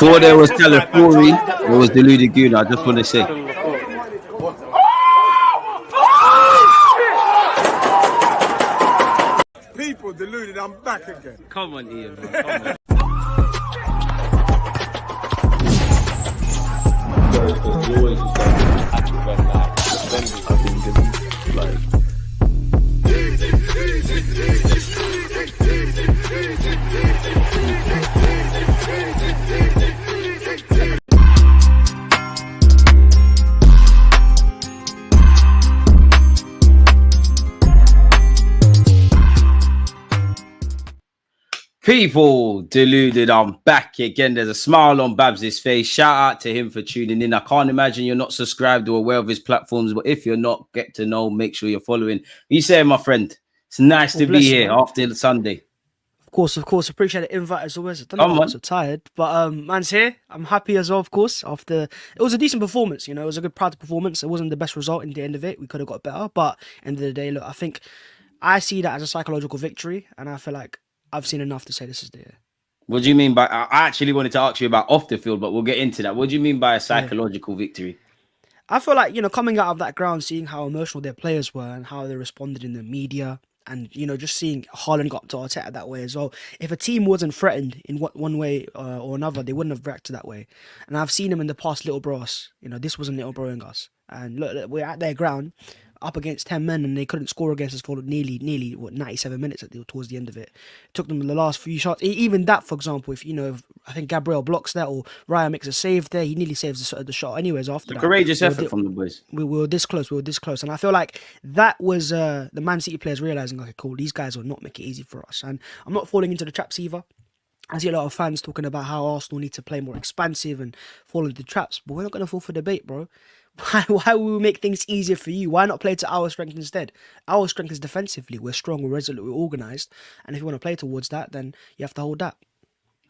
Before there was Calafiori, there was Deluded Gooner. I just want to say. People deluded, I'm back again. Come on, Ian, bro. Come on. People deluded, I'm back again. There's a smile on Babs' face. Shout out to him for tuning in. I can't imagine you're not subscribed or aware of his platforms, but if you're not, get to know, make sure you're following. You say, my friend, it's nice to be here after the Sunday. Of course. Appreciate the invite as always. I don't know why I'm so tired, but man's here. I'm happy as well, of course. After it was a decent performance, you know, it was a good, proud performance. It wasn't the best result in the end of it. We could have got better, but end of the day, look, I think I see that as a psychological victory, and I feel like I've seen enough to say this is the year. What do you mean by? I actually wanted to ask you about off the field, but we'll get into that. What do you mean by a psychological victory? I feel like, you know, coming out of that ground, seeing how emotional their players were and how they responded in the media, and, you know, just seeing Haaland got to Arteta that way as well. If a team wasn't threatened in one way or another, they wouldn't have reacted that way. And I've seen them in the past, little bros. You know, this wasn't little broing us. And look, we're at their ground, up against 10 men, and they couldn't score against us for nearly 97 minutes towards the end of it. It took them the last few shots. Even that, for example, if I think Gabriel blocks that or Raya makes a save there, he nearly saves the shot anyways after that. Courageous effort from the boys. We were this close. And I feel like that was the Man City players realising, okay, cool, these guys will not make it easy for us. And I'm not falling into the traps either. I see a lot of fans talking about how Arsenal need to play more expansive and fall into traps, but we're not going to fall for the bait, bro. Why will we make things easier for you? Why not play to our strength instead? Our strength is defensively. We're strong, we're resolute, we're organised. And if you want to play towards that, then you have to hold that.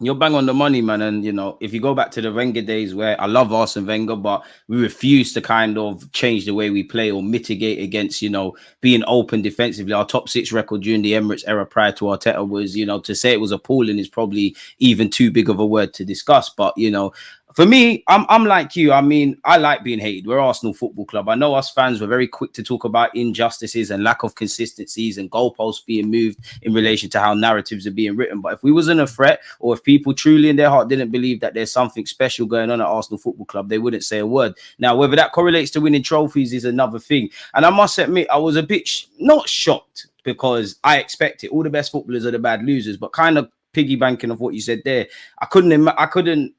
You're bang on the money, man. And, you know, if you go back to the Wenger days where I love Arsene Wenger, but we refuse to kind of change the way we play or mitigate against, you know, being open defensively. Our top 6 record during the Emirates era prior to Arteta was, you know, to say it was appalling is probably even too big of a word to discuss. But, you know, for me, I'm like you. I mean, I like being hated. We're Arsenal Football Club. I know us fans were very quick to talk about injustices and lack of consistencies and goalposts being moved in relation to how narratives are being written. But if we wasn't a threat, or if people truly in their heart didn't believe that there's something special going on at Arsenal Football Club, they wouldn't say a word. Now, whether that correlates to winning trophies is another thing. And I must admit, I was a bit not shocked, because I expect it. All the best footballers are the bad losers. But kind of piggy banking of what you said there, I couldn't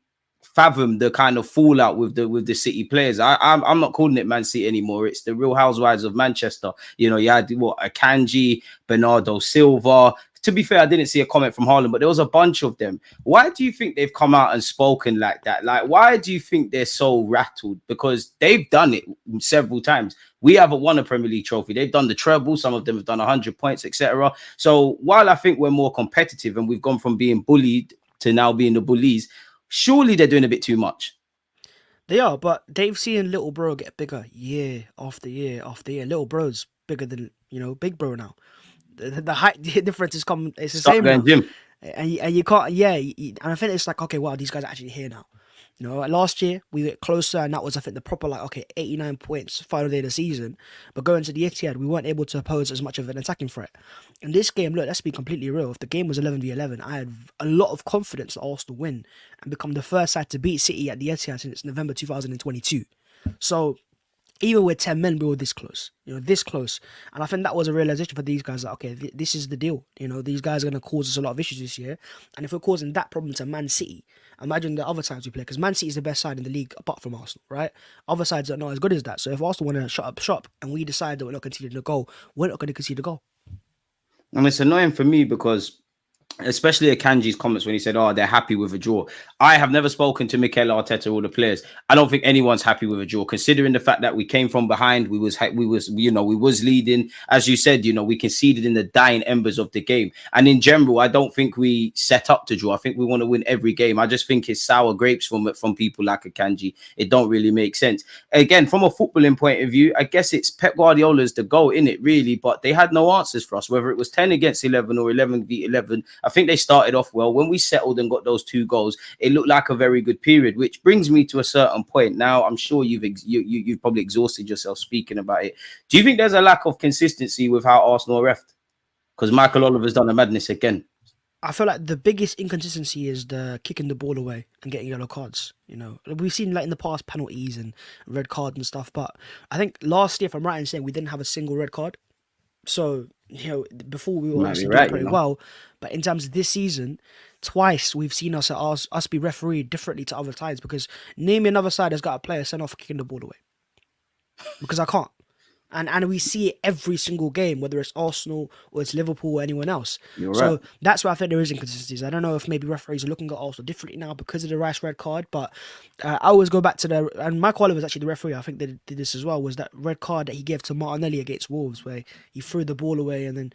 fathom the kind of fallout with the City players. I'm not calling it Man City anymore. It's the Real Housewives of Manchester. You know, you had Akanji, Bernardo Silva. To be fair, I didn't see a comment from Haaland, but there was a bunch of them. Why do you think they've come out and spoken like that? Like, why do you think they're so rattled? Because they've done it several times. We haven't won a Premier League trophy. They've done the treble. Some of them have done 100 points, etc. So while I think we're more competitive and we've gone from being bullied to now being the bullies, surely they're doing a bit too much. They are, but they've seen little bro get bigger year after year after year. Little bro's bigger than, you know, big bro now. The height difference is come. It's the same now. Gym. And you can't. Yeah, and I think it's like, okay, wow, these guys are actually here now. You know, like last year we were closer, and that was, I think, the proper, like, okay, 89 points final day of the season. But going to the Etihad, we weren't able to pose as much of an attacking threat. In this game, look, let's be completely real. If the game was 11v11, I had a lot of confidence that Arsenal win and become the first side to beat City at the Etihad since November 2022. So even with 10 men, we were this close, you know, this close. And I think that was a realization for these guys that, okay, this is the deal. You know, these guys are going to cause us a lot of issues this year. And if we're causing that problem to Man City, imagine the other sides we play, because Man City is the best side in the league apart from Arsenal, right? Other sides are not as good as that. So if Arsenal want to shut up shop and we decide that we're not conceding a goal, we're not going to concede a goal. And it's annoying for me because, especially Akanji's comments when he said, oh, they're happy with a draw. I have never spoken to Mikel Arteta or the players. I don't think anyone's happy with a draw, considering the fact that we came from behind. We was leading. As you said, you know, we conceded in the dying embers of the game. And in general, I don't think we set up to draw. I think we want to win every game. I just think it's sour grapes from people like Akanji. It don't really make sense. Again, from a footballing point of view, I guess it's Pep Guardiola's the goal, innit, really. But they had no answers for us, whether it was 10 against 11 or 11v11. I I think they started off well. When we settled and got those 2 goals, it looked like a very good period, which brings me to a certain point. Now, I'm sure you've probably exhausted yourself speaking about it. Do you think there's a lack of consistency with how Arsenal are refed? Because Michael Oliver's done a madness again. I feel like the biggest inconsistency is the kicking the ball away and getting yellow cards. You know, we've seen like in the past penalties and red cards and stuff, but I think last year, if I'm right in saying, we didn't have a single red card. So, you know, before we were Might be obviously right, doing pretty well, but in terms of this season, twice we've seen us be refereed differently to other times, because name me another side that's got a player sent off kicking the ball away, because I can't. And we see it every single game, whether it's Arsenal or it's Liverpool or anyone else. You're so right. that's why I think there is inconsistencies. I don't know if maybe referees are looking at Arsenal differently now because of the Rice red card, but I always go back to and Michael Oliver was actually the referee, I think they did this as well, was that red card that he gave to Martinelli against Wolves, where he threw the ball away, and then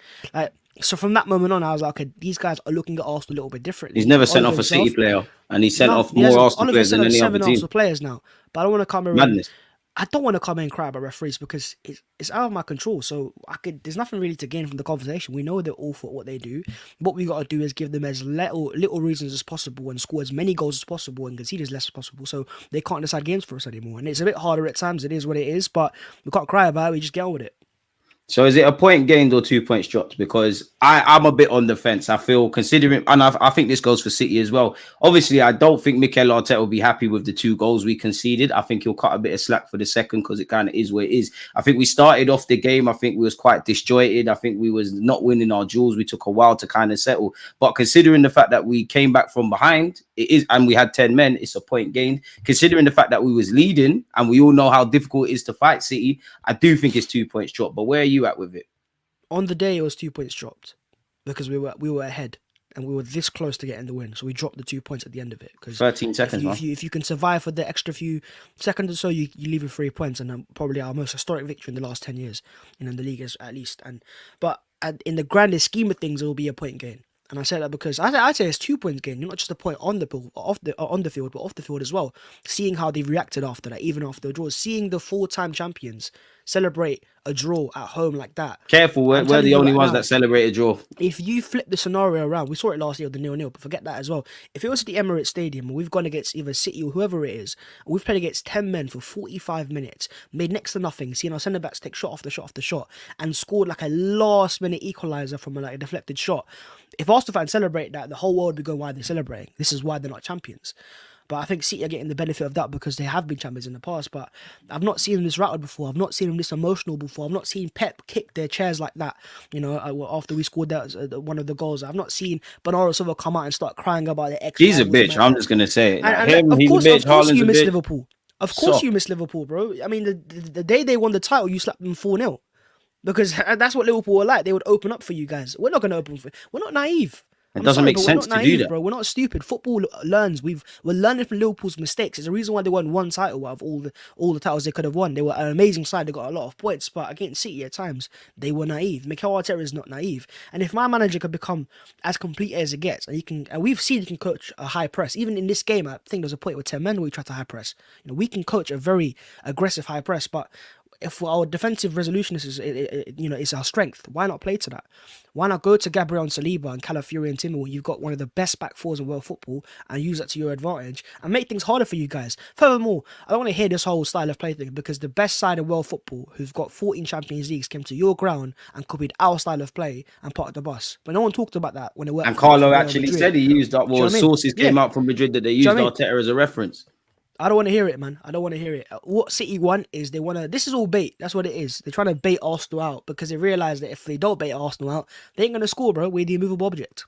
so from that moment on, I was like, okay, these guys are looking at Arsenal a little bit differently. He's never sent off a City player, and he sent off more Arsenal players than any other team. Arsenal players now, but I don't want to come around. Madness. I don't want to come in and cry about referees because it's out of my control. So there's nothing really to gain from the conversation. We know they're awful at what they do. What we got to do is give them as little reasons as possible and score as many goals as possible and concede as less as possible, so they can't decide games for us anymore. And it's a bit harder at times. It is what it is, but we can't cry about it. We just get on with it. So is it a point gained or 2 points dropped? Because I'm a bit on the fence. I feel, considering, and I think this goes for City as well. Obviously, I don't think Mikel Arteta will be happy with the 2 goals we conceded. I think he'll cut a bit of slack for the second, because it kind of is what it is. I think we started off the game, I think we was quite disjointed. I think we was not winning our duels. We took a while to kind of settle. But considering the fact that we came back from behind, it is, and we had 10 men, it's a point gained. Considering the fact that we was leading, and we all know how difficult it is to fight City, I do think it's 2 points dropped. But where are you at with it? On the day, it was 2 points dropped because we were ahead and we were this close to getting the win. So we dropped the 2 points at the end of it. 13 seconds, if you can survive for the extra few seconds or so, you leave with 3 points, and probably our most historic victory in the last 10 years, in the league at least. But in the grandest scheme of things, it will be a point gain. And I say that because I'd say it's 2 points gain, not just a point on the field, on the field, but off the field as well. Seeing how they reacted after that, even after the draw, seeing the 4-time champions celebrate a draw at home like that. Careful, we're the only ones that celebrate a draw. If you flip the scenario around, we saw it last year with the 0-0, but forget that as well. If it was at the Emirates Stadium and we've gone against either City or whoever it is, and we've played against 10 men for 45 minutes, made next to nothing, seeing our centre backs take shot after shot after shot, and scored like a last minute equaliser from a deflected shot. If Arsenal fans celebrate that, the whole world would be going, why they're celebrating. This is why they're not champions. But I think City are getting the benefit of that because they have been champions in the past. But I've not seen them this rattled before. I've not seen them this emotional before. I've not seen Pep kick their chairs like that, after we scored that one of the goals. I've not seen Bernardo Silva come out and start crying about their ex. He's a bitch. I'm just going to say it. Of course you miss Liverpool. Of course you miss Liverpool, bro. I mean, the day they won the title, you slapped them 4-0. Because that's what Liverpool were like. They would open up for you guys. We're not going to open for you. We're not naive. It doesn't make sense to do that, bro. We're not stupid. Football learns. We're learning from Liverpool's mistakes. It's the reason why they won one title out of all the titles they could have won. They were an amazing side. They got a lot of points, but against City at times they were naive. Mikel Arteta is not naive, and if my manager can become as complete as it gets, and we've seen he can coach a high press. Even in this game, I think there's a point with 10 men where we tried to high press. We can coach a very aggressive high press, but if our defensive resolution is our strength, why not play to that? Why not go to Gabriel and Saliba and Calafiori and Timber when you've got one of the best back fours in world football and use that to your advantage and make things harder for you guys? Furthermore, I don't want to hear this whole style of play thing because the best side in world football who've got 14 Champions Leagues came to your ground and copied our style of play and parked the bus. But no one talked about that when it worked. And Carlo actually said he used that. Well, sources came out from Madrid that they used Arteta as a reference. I don't want to hear it, man. I don't want to hear it. What City want is they want to... This is all bait. That's what it is. They're trying to bait Arsenal out because they realise that if they don't bait Arsenal out, they ain't going to score, bro. We're the immovable object.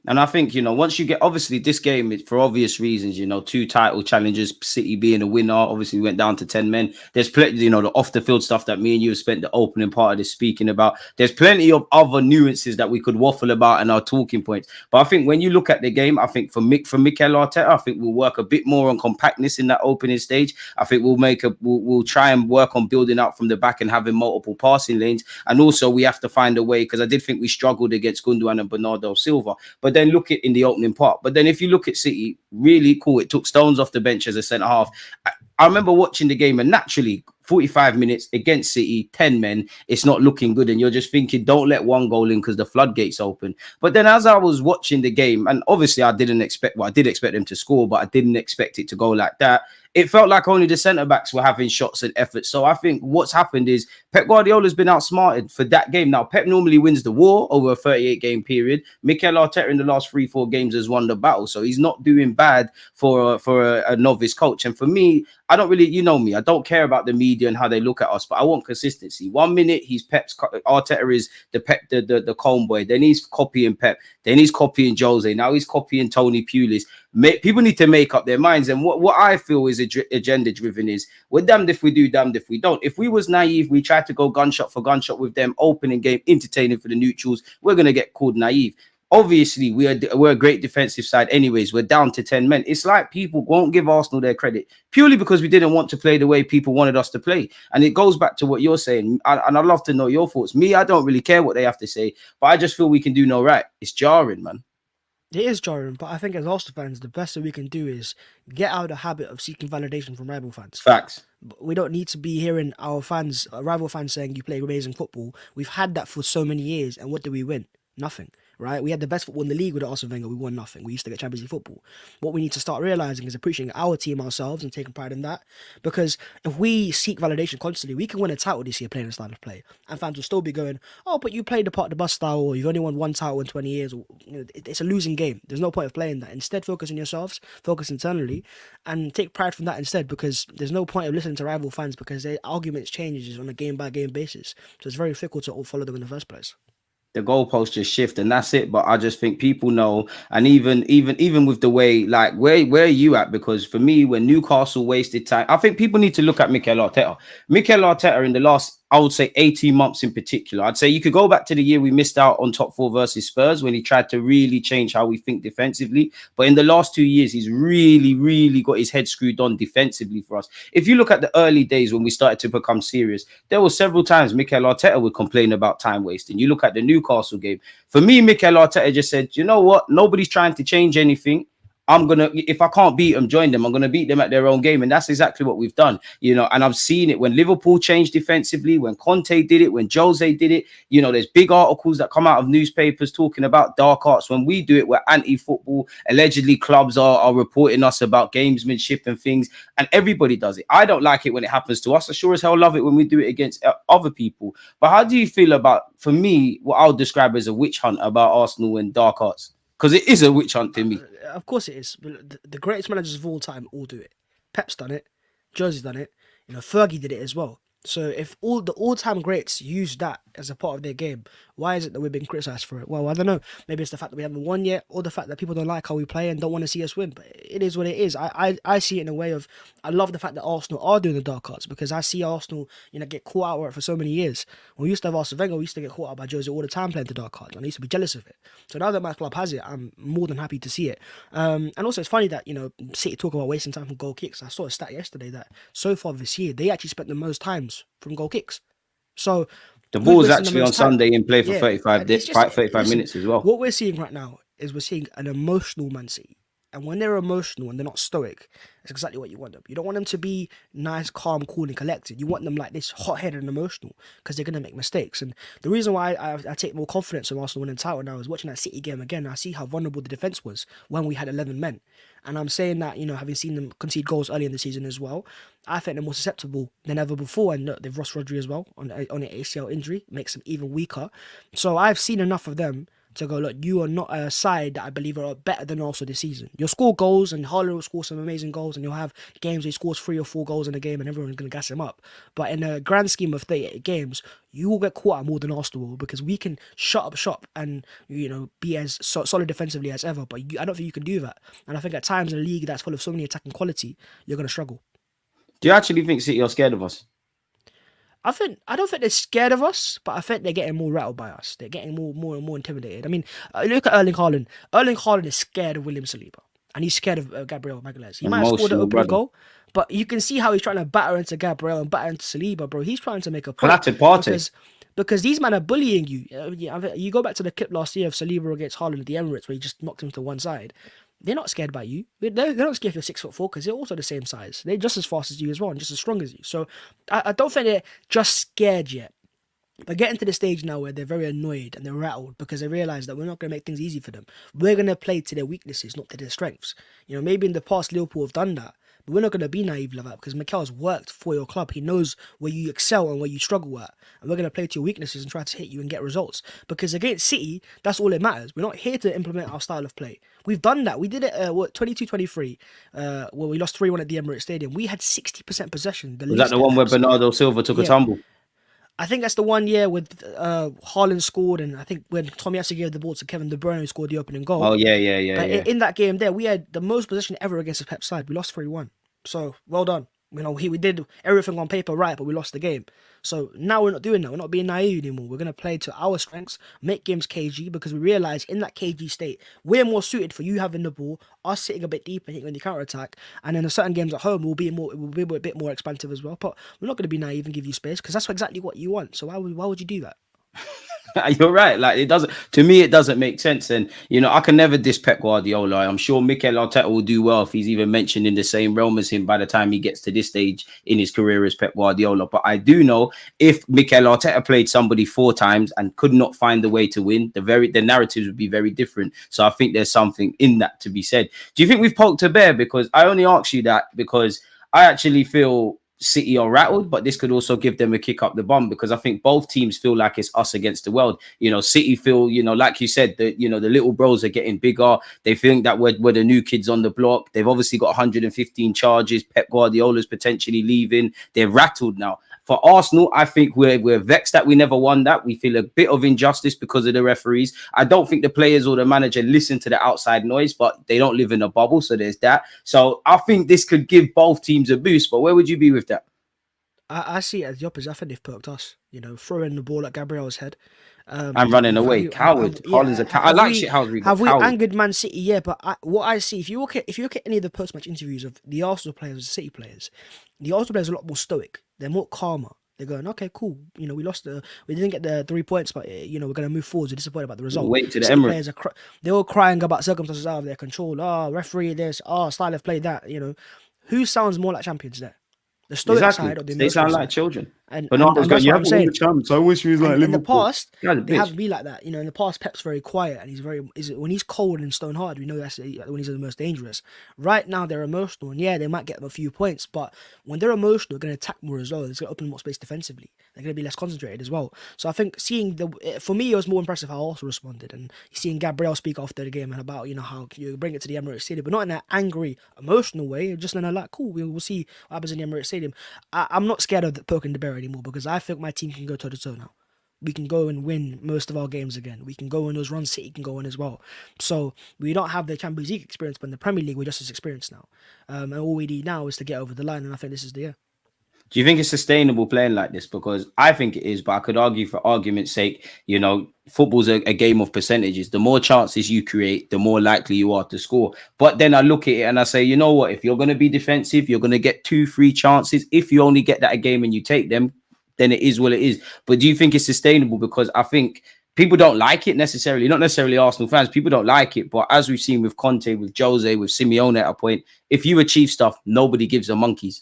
And I think, once you get, obviously this game is for obvious reasons, 2 title challenges, City being a winner, obviously we went down to 10 men. There's plenty, the off the field stuff that me and you have spent the opening part of this speaking about. There's plenty of other nuances that we could waffle about and our talking points. But I think when you look at the game, I think for Mikel Arteta, I think we'll work a bit more on compactness in that opening stage. I think we'll try and work on building out from the back and having multiple passing lanes. And also we have to find a way, because I did think we struggled against Gundogan and Bernardo Silva. But then look at in the opening part. But then if you look at City, really cool. It took Stones off the bench as a centre half. I remember watching the game, and naturally, 45 minutes against City, 10 men, it's not looking good. And you're just thinking, don't let one goal in because the floodgates open. But then as I was watching the game, and obviously I did expect them to score, but I didn't expect it to go like that. It felt like only the centre-backs were having shots and efforts. So I think what's happened is Pep Guardiola's been outsmarted for that game. Now, Pep normally wins the war over a 38-game period. Mikel Arteta in the last 3-4 games has won the battle. So he's not doing bad for a novice coach. And for me, I don't really, you know me, I don't care about the media and how they look at us, but I want consistency. 1 minute, he's Pep's, Arteta is the Pep, the Combe boy. Then he's copying Pep. Then he's copying Jose. Now he's copying Tony Pulis. People need to make up their minds. And what I feel is agenda driven is we're damned if we do, damned if we don't. If we was naive, we tried to go gunshot for gunshot with them, opening game, entertaining for the neutrals, we're going to get called naive. Obviously, we're a great defensive side anyways. We're down to 10 men. It's like people won't give Arsenal their credit purely because we didn't want to play the way people wanted us to play. And it goes back to what you're saying. And I'd love to know your thoughts. Me, I don't really care what they have to say, but I just feel we can do no right. It's jarring, man. It is jarring, but I think as Arsenal fans, the best that we can do is get out of the habit of seeking validation from rival fans. Facts. We don't need to be hearing our fans, rival fans saying you play amazing football. We've had that for so many years, and what do we win? Nothing. Right? We had the best football in the league with Arsene Wenger. We won nothing. We used to get Champions League football. What we need to start realizing is appreciating our team ourselves and taking pride in that. Because if we seek validation constantly, we can win a title this year playing the style of play. And fans will still be going, oh, but you played the part of the bus style, or you've only won one title in 20 years. Or, it's a losing game. There's no point of playing that. Instead, focus on yourselves, focus internally, and take pride from that instead, because there's no point of listening to rival fans because their arguments changes on a game-by-game basis. So it's very fickle to all follow them in the first place. The goalposts just shift and that's it. But I just think people know, and even with the way, like, where are you at? Because for me, when Newcastle wasted time, I think people need to look at Mikel Arteta. Mikel Arteta in the last, I would say 18 months in particular, I'd say you could go back to the year we missed out on top 4 versus Spurs when he tried to really change how we think defensively. But in the last 2 years, he's really got his head screwed on defensively for us. If you look at the early days when we started to become serious, there were several times Mikel Arteta would complain about time wasting. You look at the Newcastle game. For me, Mikel Arteta just said, you know what? Nobody's trying to change anything. If I can't beat them, join them. I'm going to beat them at their own game. And that's exactly what we've done, and I've seen it when Liverpool changed defensively, when Conte did it, when Jose did it. There's big articles that come out of newspapers talking about dark arts. When we do it, we're anti-football. Allegedly, clubs are reporting us about gamesmanship and things, and everybody does it. I don't like it when it happens to us. I sure as hell love it when we do it against other people. But how do you feel about, for me, what I'll describe as a witch hunt about Arsenal and dark arts? Because it is a witch hunt to me. Of course it is. The greatest managers of all time all do it. Pep's done it. Jose's done it. Fergie did it as well. So if all the all-time greats use that as a part of their game, why is it that we're being criticised for it? Well, I don't know. Maybe it's the fact that we haven't won yet, or the fact that people don't like how we play and don't want to see us win. But it is what it is. I see it in a way of, I love the fact that Arsenal are doing the dark arts, because I see Arsenal, get caught out of it for so many years. When we used to have Arsene Wenger, we used to get caught out by Jose all the time playing the dark arts, and I used to be jealous of it. So now that my club has it, I'm more than happy to see it. And also it's funny that, City talk about wasting time from goal kicks. I saw a stat yesterday that so far this year, they actually spent the most times from goal kicks. So the ball's actually on Sunday in play for 35 minutes as well. What we're seeing right now is we're seeing an emotional Man City. And when they're emotional and they're not stoic, it's exactly what you want them. You don't want them to be nice, calm, cool, and collected. You want them like this, hot-headed and emotional, because they're going to make mistakes. And the reason why I take more confidence in Arsenal winning the title now is watching that City game again. I see how vulnerable the defence was when we had 11 men. And I'm saying that, having seen them concede goals early in the season as well, I think they're more susceptible than ever before. And look, they've lost Rodri as well on an ACL injury, makes them even weaker. So I've seen enough of them to go, look, you are not a side that I believe are better than Arsenal this season. You'll score goals, and Haaland will score some amazing goals, and you'll have games where he scores 3 or 4 goals in a game and everyone's going to gas him up. But in a grand scheme of 38 games, you will get caught out more than Arsenal will, because we can shut up shop and, be as solid defensively as ever. But I don't think you can do that. And I think at times in a league that's full of so many attacking quality, you're going to struggle. Do you actually think City are scared of us? I don't think they're scared of us, but I think they're getting more rattled by us. They're getting more and more intimidated. I mean, look at Erling Haaland. Erling Haaland is scared of William Saliba, and he's scared of Gabriel Magalhaes. He might have scored an opening goal, but you can see how he's trying to batter into Gabriel and batter into Saliba, bro. He's trying to make a point. Because these men are bullying you. You go back to the clip last year of Saliba against Haaland at the Emirates, where he just knocked him to one side. they're not scared by you. They're not scared if you're 6'4" because they're also the same size. They're just as fast as you as well and just as strong as you. So I don't think they're just scared yet. But getting to the stage now where they're very annoyed and they're rattled because they realise that we're not going to make things easy for them. We're going to play to their weaknesses, not to their strengths. You know, maybe in the past Liverpool have done that, but we're not going to be naive like that because Mikel's worked for your club. He knows where you excel and where you struggle at. And we're going to play to your weaknesses and try to hit you and get results. Because against City, that's all that matters. We're not here to implement our style of play. We've done that. We did it, 22-23, where we lost 3-1 at the Emirates Stadium. We had 60% possession. Was that the one where Bernardo Silva took a tumble? I think that's the one year with Haaland scored, and I think when Tomiyasu gave the ball to Kevin De Bruyne, who scored the opening goal. Oh, yeah. But in that game there, we had the most possession ever against a Pep side. We lost 3-1. So, well done. You know, we did everything on paper right, but we lost the game. So now we're not doing that. We're not being naive anymore. We're going to play to our strengths, make games cagey, because we realise in that cagey state, we're more suited for you having the ball, us sitting a bit deeper, hitting on the counter-attack, and then certain games at home, we'll be a bit more expansive as well. But we're not going to be naive and give you space, because that's exactly what you want. So why would you do that? You're right. Like, it doesn't, to me, it doesn't make sense. And, you know, I can never diss Pep Guardiola. I'm sure Mikel Arteta will do well if he's even mentioned in the same realm as him by the time he gets to this stage in his career as Pep Guardiola. But I do know if Mikel Arteta played somebody 4 times and could not find the way to win, the narratives would be very different. So I think there's something in that to be said. Do you think we've poked a bear? Because I only ask you that because I actually feel City are rattled, but this could also give them a kick up the bum, because I think both teams feel like it's us against the world. You know, City feel, you know, like you said, that, you know, the little bros are getting bigger. They think that we're the new kids on the block. They've obviously got 115 charges. Pep Guardiola's potentially leaving. They're rattled now. For Arsenal, I think we're vexed that we never won that. We feel a bit of injustice because of the referees. I don't think the players or the manager listen to the outside noise, but they don't live in a bubble, so there's that. So I think this could give both teams a boost, but where would you be with that? I see it as the opposite. I think they've poked us, you know, throwing the ball at Gabriel's head. And running away. Coward. Holland's a coward. I like shit. Have we angered Man City? Yeah, but what I see, if you look at any of the post-match interviews of the Arsenal players and City players, the Arsenal players are a lot more stoic. They're more calmer. They're going, okay, cool. You know, we didn't get the 3 points, but you know, we're going to move forward. We're disappointed about the result. Wait to the Emirates. They're all crying about circumstances out of their control. Referee this. Style of play that. You know, who sounds more like champions there? The stoic side or the they sound like side. children. And that's what I'm saying. I wish he was like Liverpool. In the past, they haven't been like that. You know, in the past, Pep's very quiet and when he's cold and stone hard, we know that's when he's the most dangerous. Right now, they're emotional, and yeah, they might get them a few points, but when they're emotional, they're going to attack more as well. It's going to open more space defensively. They're going to be less concentrated as well. So I think for me, it was more impressive how Arsenal responded, and seeing Gabriel speak after the game and about, you know, how you bring it to the Emirates Stadium, but not in an angry, emotional way. Just in a like, cool, we'll see what happens in the Emirates Stadium. I'm not scared of poking the bear anymore, because I think my team can go toe-to-toe now. We can go and win most of our games again. We can go in those runs City can go in as well. So we don't have the Champions League experience, but in the Premier League, we're just as experienced now. And all we need now is to get over the line, and I think this is the year. Do you think it's sustainable playing like this? Because I think it is, but I could argue for argument's sake, you know, football's a game of percentages. The more chances you create, the more likely you are to score. But then I look at it and I say, you know what? If you're going to be defensive, you're going to get 2-3 chances. If you only get that a game and you take them, then it is what it is. But do you think it's sustainable? Because I think people don't like it necessarily, not necessarily Arsenal fans. People don't like it. But as we've seen with Conte, with Jose, with Simeone at a point, if you achieve stuff, nobody gives a monkeys.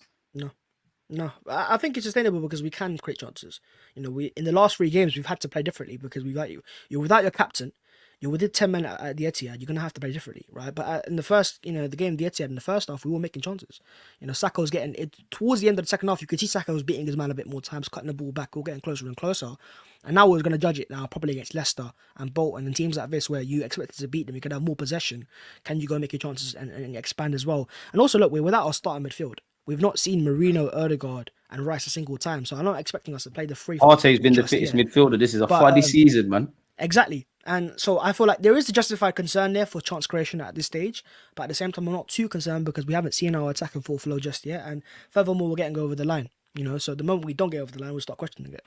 No, I think it's sustainable because we can create chances. You know, in the last 3 games, we've had to play differently because we got you. You're without your captain. You're within 10 men at the Etihad. You're going to have to play differently, right? But in the first, you know, the game, the Etihad, in the first half, we were making chances. You know, Saka was getting it towards the end of the second half. You could see Saka was beating his man a bit more times, cutting the ball back, or getting closer and closer. And now we're going to judge it now, probably against Leicester and Bolton and teams like this where you expect to beat them. You could have more possession. Can you go make your chances and expand as well? And also, look, we're without our starting midfield. We've not seen Marino, Odegaard, and Rice a single time, so I'm not expecting us to play the free. Arte's been the fittest midfielder. This is a fuddy season, man. Exactly. And so I feel like there is a justified concern there for chance creation at this stage. But at the same time, I'm not too concerned because we haven't seen our attacking full flow just yet. And furthermore, we're getting over the line. You know, so the moment we don't get over the line, we'll start questioning it.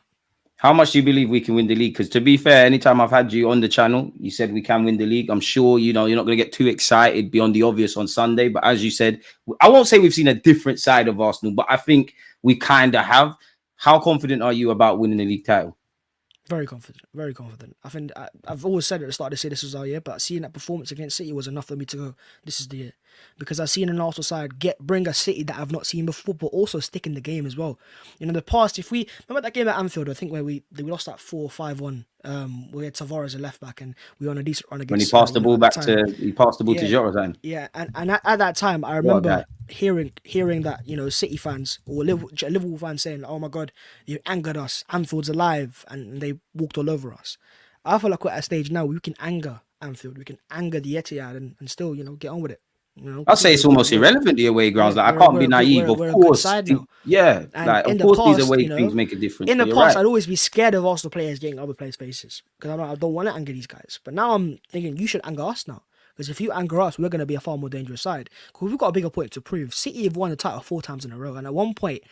How much do you believe we can win the league? Because to be fair, anytime I've had you on the channel, you said we can win the league. I'm sure, you know, you're not going to get too excited beyond the obvious on Sunday. But as you said, I won't say we've seen a different side of Arsenal, but I think we kind of have. How confident are you about winning the league title? Very confident, very confident. I think I've always said at the start of the year this was our year, but seeing that performance against City was enough for me to go, this is the year. Because I've seen an Arsenal side bring a City that I've not seen before, but also stick in the game as well. You know, in the past, if we remember that game at Anfield, I think where we lost that 4-5-1. We had Tavares a left back, and we were on a decent run When he against. passed the ball At the back time. to he passed the ball to Yeah, Jota. yeah, and at that time, I What a remember guy. hearing that City fans or Liverpool fans saying, "Oh my God, you angered us. Anfield's alive," and they walked all over us. I feel like we're at a stage now we can anger Anfield, we can anger the Etihad, and still get on with it. I'd I think say it's almost irrelevant the away grounds. yeah, Like I can't be a good naive. Of we're a good course, side now. yeah. And Like in of the course, these past, away things make a difference. in But the you're past, right. I'd always be scared of Arsenal players getting other players' faces because I don't want to anger these guys. But now I'm thinking you should anger us now. Because if you anger us, we're going to be a far more dangerous side. Because we've got a bigger point to prove. City have won the title 4 times in a row. And at one point,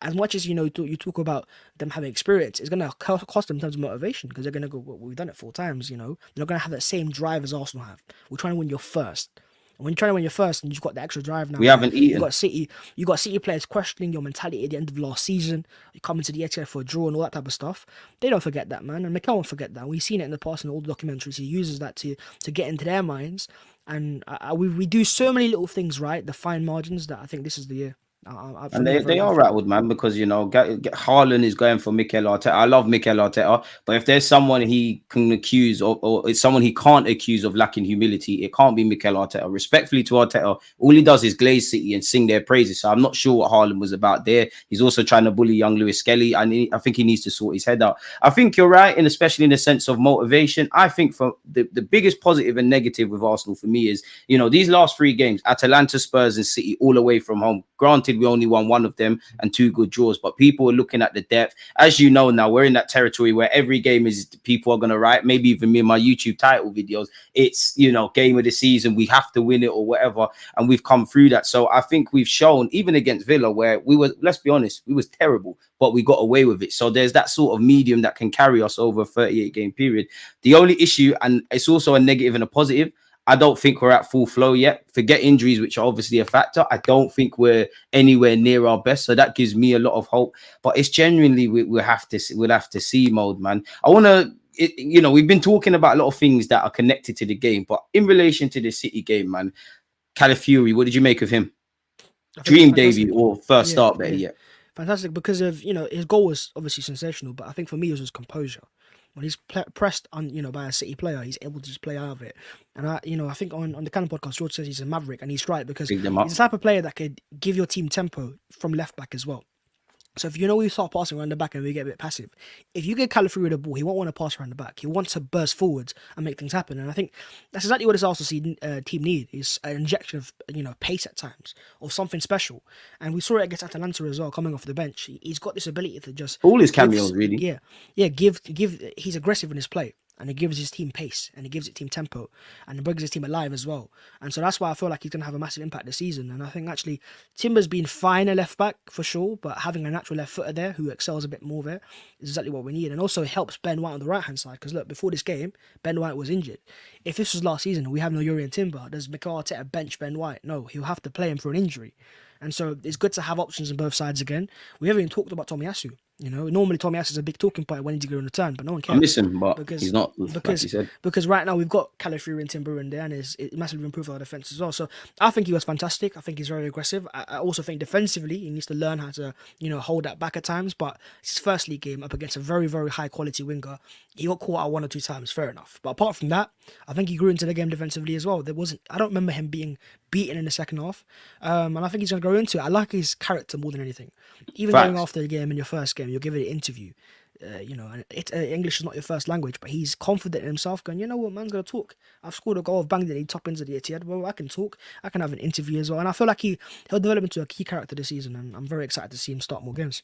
as much as you talk about them having experience, it's going to cost them in terms of motivation. Because they're going to go, well, we've done it 4 times, They're not going to have that same drive as Arsenal have. We're trying to win your first. And when you're trying to win your first and you've got the extra drive now, We haven't you eaten. got City players questioning your mentality at the end of last season. You come into the Etihad for a draw and all that type of stuff. They don't forget that, man. And Mikel won't forget that. We've seen it in the past in all the documentaries. He uses that to get into their minds. And we do so many little things right, the fine margins, that I think this is the year. And they are rattled, man, because Haaland is going for Mikel Arteta. I love Mikel Arteta, but if there's someone he can accuse or it's someone he can't accuse of lacking humility, it can't be Mikel Arteta. Respectfully to Arteta, all he does is glaze City and sing their praises. So I'm not sure what Haaland was about there. He's also trying to bully young Lewis Skelly, and I think he needs to sort his head out. I think you're right, and especially in the sense of motivation. I think for the biggest positive and negative with Arsenal for me is these last 3 games: Atalanta, Spurs, and City, all away from home. Granted, we only won 1 of them and 2 good draws, but people are looking at the depth. As you know now, we're in that territory where every game is people are going to write, maybe even me in my YouTube title videos, it's, game of the season, we have to win it or whatever. And we've come through that. So I think we've shown, even against Villa, where we were, let's be honest, we was terrible, but we got away with it. So there's that sort of medium that can carry us over a 38-game period. The only issue, and it's also a negative and a positive, I don't think we're at full flow yet. Forget injuries, which are obviously a factor. I don't think we're anywhere near our best. So that gives me a lot of hope. But it's genuinely we'll have to see mode, man. I want to, we've been talking about a lot of things that are connected to the game, but in relation to the City game, man, Calafiori, what did you make of him? Dream debut or first start there? Yeah. Fantastic, because of his goal was obviously sensational, but I think for me it was his composure. When he's pressed on, by a City player, he's able to just play out of it. And I think on the Cannon podcast, George says he's a maverick, and he's right, because he's the type of player that could give your team tempo from left back as well. So if we start passing around the back and we get a bit passive, if you get Calafiori the ball, he won't want to pass around the back. He wants to burst forwards and make things happen. And I think that's exactly what this Arsenal team need, is an injection of pace at times, or something special. And we saw it against Atalanta as well, coming off the bench. He's got this ability to just all his cameos, really. Give. He's aggressive in his play. And it gives his team pace, and it gives his team tempo, and it brings his team alive as well. And so that's why I feel like he's going to have a massive impact this season. And I think actually Timber's been fine at left back for sure, but having a natural left footer there who excels a bit more there is exactly what we need. And also it helps Ben White on the right hand side, because look, before this game, Ben White was injured. If this was last season and we have no Yuri and Timber, does Mikel Arteta bench Ben White? No, he'll have to play him for an injury. And so it's good to have options on both sides again. We haven't even talked about Tomiyasu. Normally Tomiyasu is a big talking point when he's going to return, but no one cares. I miss him, but he's not. Because right now we've got Calafiori and Timber in there, and it's massively improved our defense as well. So I think he was fantastic. I think he's very aggressive. I also think defensively he needs to learn how to hold that back at times. But it's his first league game up against a very, very high quality winger. He got caught out 1 or 2 times, fair enough. But apart from that, I think he grew into the game defensively as well. I don't remember him being beaten in the second half, and I think he's going to grow into it. I like his character more than anything. Even going after the game in your first game, you'll give it an interview. And English is not your first language, but he's confident in himself, going, you know what, man's gonna talk. I've scored a goal, I've banged it, top into the Etihad. Well, I can talk. I can have an interview as well, and I feel like he'll develop into a key character this season, and I'm very excited to see him start more games.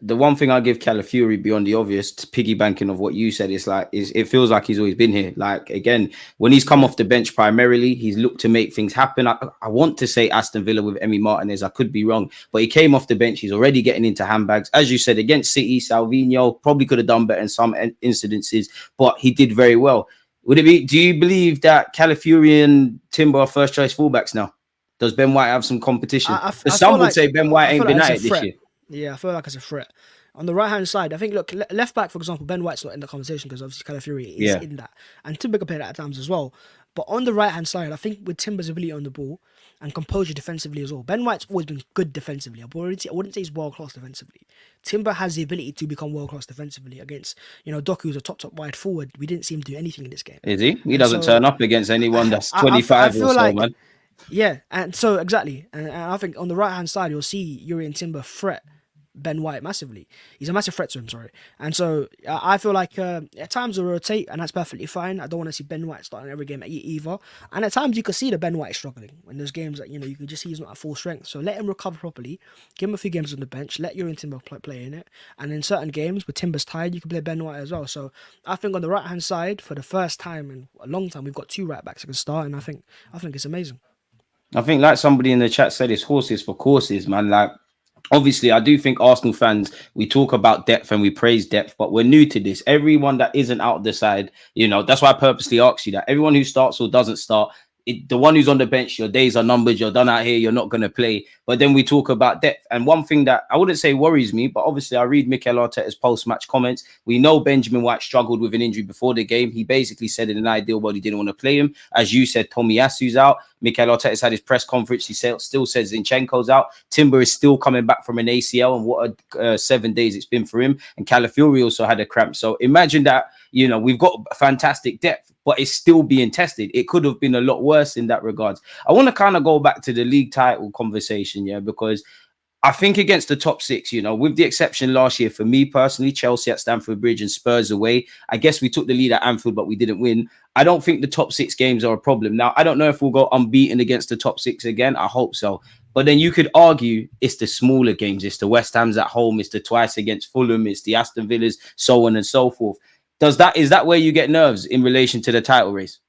The one thing I give Calafiori beyond the obvious, piggybacking of what you said, is it feels like he's always been here. Like, again, when he's come off the bench primarily, he's looked to make things happen. I want to say Aston Villa with Emi Martinez. I could be wrong, but he came off the bench. He's already getting into handbags. As you said, against City, Salvinho probably could have done better in some incidences, but he did very well. Do you believe that Calafiori and Timber are first choice fullbacks now? Does Ben White have some competition? Some would say Ben White ain't been at it this year. Yeah, I feel like it's a threat. On the right hand side, I think, look, left back, for example, Ben White's not in the conversation because obviously Calafiori is Yeah. in that. And Timber can play that at times as well. But on the right hand side, I think with Timber's ability on the ball and composure defensively as well, Ben White's always been good defensively. I wouldn't say he's world class defensively. Timber has the ability to become world class defensively against, Doku, who's a top wide forward. We didn't see him do anything in this game. Is he? He And doesn't so turn up against anyone that's I 25 feel or so, like, man. yeah, and so exactly. And I think on the right hand side, you'll see Yuri and Timber threat Ben White massively. He's a massive threat to him, sorry. And so I feel like at times will rotate, and that's perfectly fine. I don't want to see Ben White starting every game either. And at times you can see the Ben White struggling when there's games that you can just see he's not at full strength. So let him recover properly. Give him a few games on the bench. Let Yuri and Timber play in it. And in certain games where Timber's tired, you can play Ben White as well. So I think on the right hand side, for the first time in a long time, we've got 2 right backs that can start, and I think it's amazing. I think, like somebody in the chat said, it's horses for courses, man. Like, obviously, I do think Arsenal fans, we talk about depth and we praise depth, but we're new to this. Everyone that isn't out the side, that's why I purposely asked you that. Everyone who starts or doesn't start, the one who's on the bench, your days are numbered, you're done out here, you're not going to play. But then we talk about depth. And one thing that I wouldn't say worries me, but obviously I read Mikel Arteta's post-match comments. We know Benjamin White struggled with an injury before the game. He basically said in an ideal world he didn't want to play him. As you said, Tomiyasu's out. Mikel Arteta's had his press conference. He still says Zinchenko's out. Timber is still coming back from an ACL, and what a 7 days it's been for him. And Calafiori also had a cramp. So imagine that, we've got fantastic depth, but it's still being tested. It could have been a lot worse in that regards. I want to kind of go back to the league title conversation, because I think against the top 6, with the exception last year, for me personally, Chelsea at Stamford Bridge and Spurs away, I guess we took the lead at Anfield, but we didn't win. I don't think the top 6 games are a problem. Now, I don't know if we'll go unbeaten against the top 6 again. I hope so. But then you could argue it's the smaller games. It's the West Ham's at home. It's the twice against Fulham. It's the Aston Villas, so on and so forth. Is that where you get nerves in relation to the title race?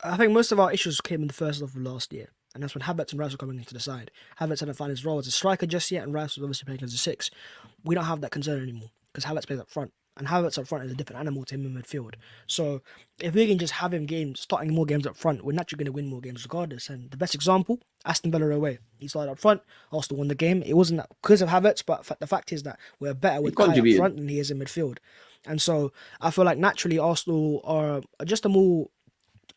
I think most of our issues came in the first half of last year. And that's when Havertz and Rice were coming into the side. Havertz hadn't found his role as a striker just yet, and Rice was obviously playing as a 6. We don't have that concern anymore because Havertz plays up front. And Havertz up front is a different animal to him in midfield. So if we can just have him starting more games up front, we're naturally going to win more games regardless. And the best example, Aston Villa away. He started up front, Arsenal won the game. It wasn't because of Havertz, but the fact is that we're better with Kai up front than he is in midfield. And so I feel like naturally Arsenal are just a more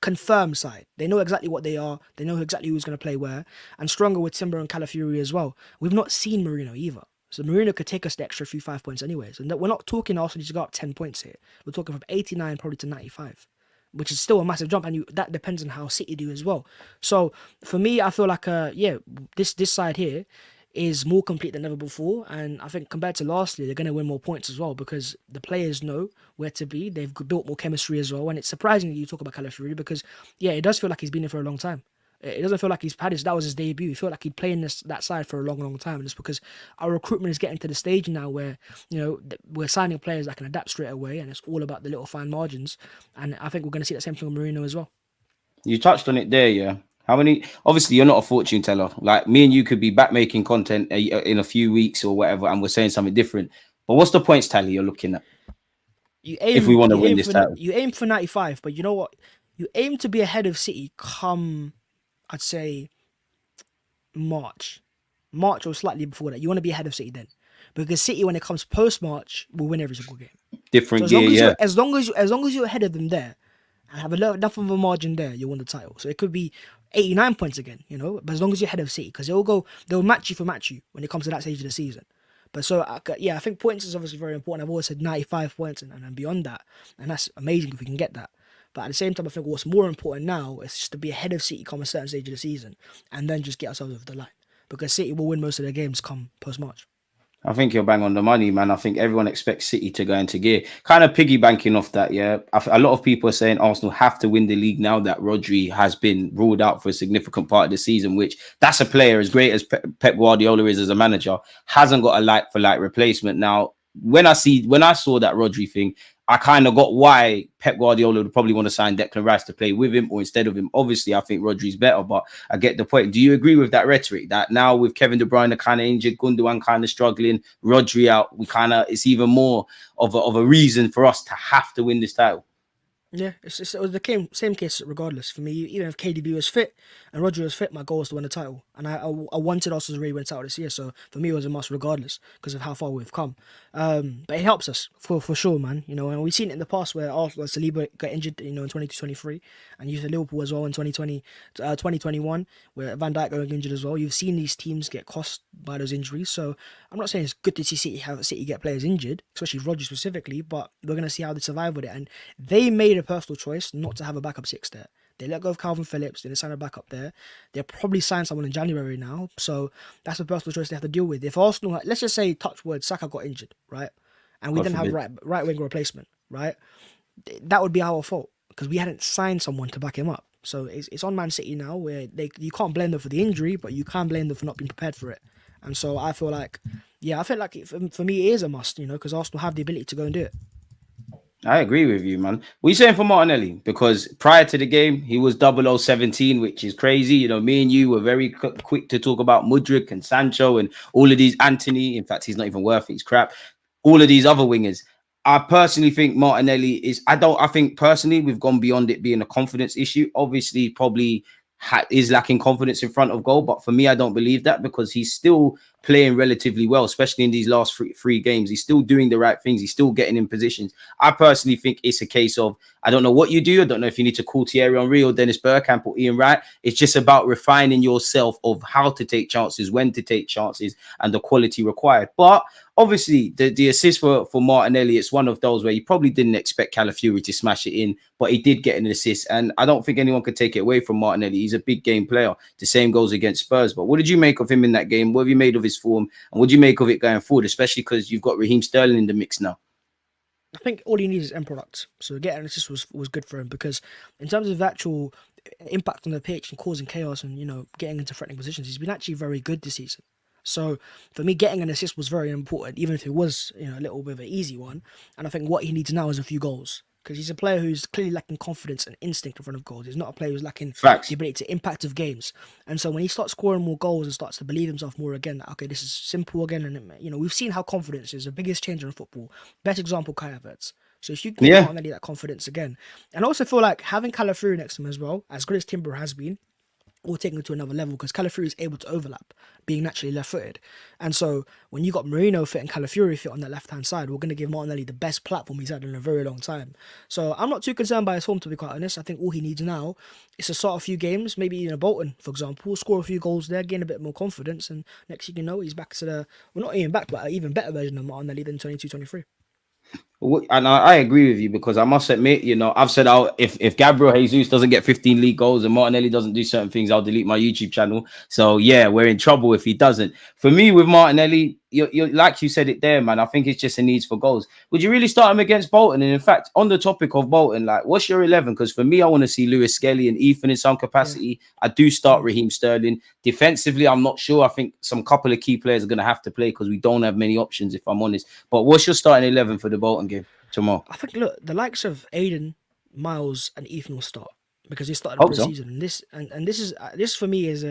confirmed side. They know exactly what they are. They know exactly who's going to play where. And stronger with Timber and Calafiori as well. We've not seen Mourinho either. So Mourinho could take us the extra few 5 points anyways. And we're not talking Arsenal needs to go up 10 points here. We're talking from 89 probably to 95, which is still a massive jump. And that depends on how City do as well. So for me, I feel like, this side here is more complete than ever before. And I think compared to last year, they're going to win more points as well because the players know where to be. They've built more chemistry as well. And it's surprising that you talk about Calafiori because, it does feel like he's been there for a long time. It doesn't feel like that was his debut. It felt like he'd played in that side for a long, long time. And it's because our recruitment is getting to the stage now where, we're signing players that can adapt straight away. And it's all about the little fine margins. And I think we're going to see the same thing with Mourinho as well. You touched on it there, yeah. Obviously you're not a fortune teller. Like me and you could be back making content in a few weeks or whatever, and we're saying something different. But what's the points tally you're looking at? If we want to win this title. You aim for 95, but you know what? You aim to be ahead of City come, I'd say, March or slightly before that. You want to be ahead of City then. Because City, when it comes post-March, will win every single game. Different gear, yeah. As long as you're ahead of them there, and have enough of a margin there, you win the title. So it could be 89 points again, but as long as you're ahead of City, because they'll match you when it comes to that stage of the season. But so, I think points is obviously very important. I've always said 95 points and beyond that, and that's amazing if we can get that. But at the same time, I think what's more important now is just to be ahead of City come a certain stage of the season, and then just get ourselves over the line. Because City will win most of their games come post-March. I think you're bang on the money, man. I think everyone expects City to go into gear. Kind of piggybacking off that, yeah. A lot of people are saying Arsenal have to win the league now that Rodri has been ruled out for a significant part of the season, which that's a player as great as Pep Guardiola is as a manager, hasn't got a like-for-like replacement. Now, when I saw that Rodri thing, I kind of got why Pep Guardiola would probably want to sign Declan Rice to play with him or instead of him. Obviously, I think Rodri's better, but I get the point. Do you agree with that rhetoric that now with Kevin De Bruyne kind of injured, Gundogan kind of struggling, Rodri out, it's even more of a reason for us to have to win this title? Yeah, it was the same case regardless. For me, even if KDB was fit and Rodri was fit, my goal was to win the title. And I wanted us to really win the title this year. So for me, it was a must regardless because of how far we've come. But it helps us for sure, man. You know, and we've seen it in the past where Arsenal, Saliba got injured, you know, in 2023, and you said Liverpool as well in 2021, where Van Dijk got injured as well. You've seen these teams get cost by those injuries. So I'm not saying it's good to see City get players injured, especially Rodri specifically, but we're gonna see how they survive with it. And they made a personal choice not to have a backup six there. They let go of Calvin Phillips. They signed a backup there. They'll probably sign someone in January now. So that's a personal choice they have to deal with. If Arsenal, let's just say, touch wood, Saka got injured, right? And we didn't have right wing replacement, right? That would be our fault because we hadn't signed someone to back him up. So it's on Man City now where you can't blame them for the injury, but you can blame them for not being prepared for it. And so I feel like, for me, it is a must, you know, because Arsenal have the ability to go and do it. I agree with you, man. What are you saying for Martinelli? Because prior to the game, he was 0017, which is crazy. You know, me and you were very quick to talk about Mudryk and Sancho and all of these. Anthony, in fact, he's not even worth it. He's crap. All of these other wingers. I personally think Martinelli is, I think personally we've gone beyond it being a confidence issue. Obviously, probably is lacking confidence in front of goal. But for me, I don't believe that because he's still playing relatively well, especially in these last three games. He's still doing the right things. He's still getting in positions. I personally think it's a case of, I don't know what you do. I don't know if you need to call Thierry Henry or Dennis Bergkamp or Ian Wright. It's just about refining yourself of how to take chances, when to take chances, and the quality required. But obviously, the assist for Martinelli, it's one of those where you probably didn't expect Calafiori to smash it in, but he did get an assist. And I don't think anyone could take it away from Martinelli. He's a big game player. The same goes against Spurs. But what did you make of him in that game? What have you made of his form? And what do you make of it going forward, especially because you've got Raheem Sterling in the mix now? I think all he needs is end product. So getting an assist was good for him because in terms of actual impact on the pitch and causing chaos and, you know, getting into threatening positions, he's been actually very good this season. So for me, getting an assist was very important, even if it was, you know, a little bit of an easy one. And I think what he needs now is a few goals because he's a player who's clearly lacking confidence and instinct in front of goals. He's not a player who's lacking the ability to impact of games. And so when he starts scoring more goals and starts to believe himself more again, that, okay, this is simple again. And, you know, we've seen how confidence is the biggest changer in football. Best example, Kai Havertz. So if you can get Martinelli that confidence again. And I also feel like having Calafiori next to him as well, as good as Timber has been, or taking it to another level because Calafiori is able to overlap, being naturally left-footed. And so when you got Merino fit and Calafiori fit on the left-hand side, we're going to give Martinelli the best platform he's had in a very long time. So I'm not too concerned by his form, to be quite honest. I think all he needs now is to start a few games, maybe in a Bolton, for example, score a few goals there, gain a bit more confidence, and next thing you know, he's back to the, well, not even back, but an even better version of Martinelli than 22-23. And I agree with you because I must admit, you know, I've said if Gabriel Jesus doesn't get 15 league goals and Martinelli doesn't do certain things, I'll delete my YouTube channel. So yeah, we're in trouble if he doesn't. For me, with Martinelli, you're like you said it there, man. I think it's just a need for goals. Would you really start him against Bolton? And in fact, on the topic of Bolton, like, what's your 11? Because for me, I want to see Lewis Skelly and Ethan in some capacity. Yeah. I do start Raheem Sterling. Defensively, I'm not sure. I think some couple of key players are going to have to play because we don't have many options, if I'm honest. But what's your starting 11 for the Bolton game tomorrow? I think, look, the likes of Aiden, Miles, and Ethan will start because they started the pre-season. And this for me is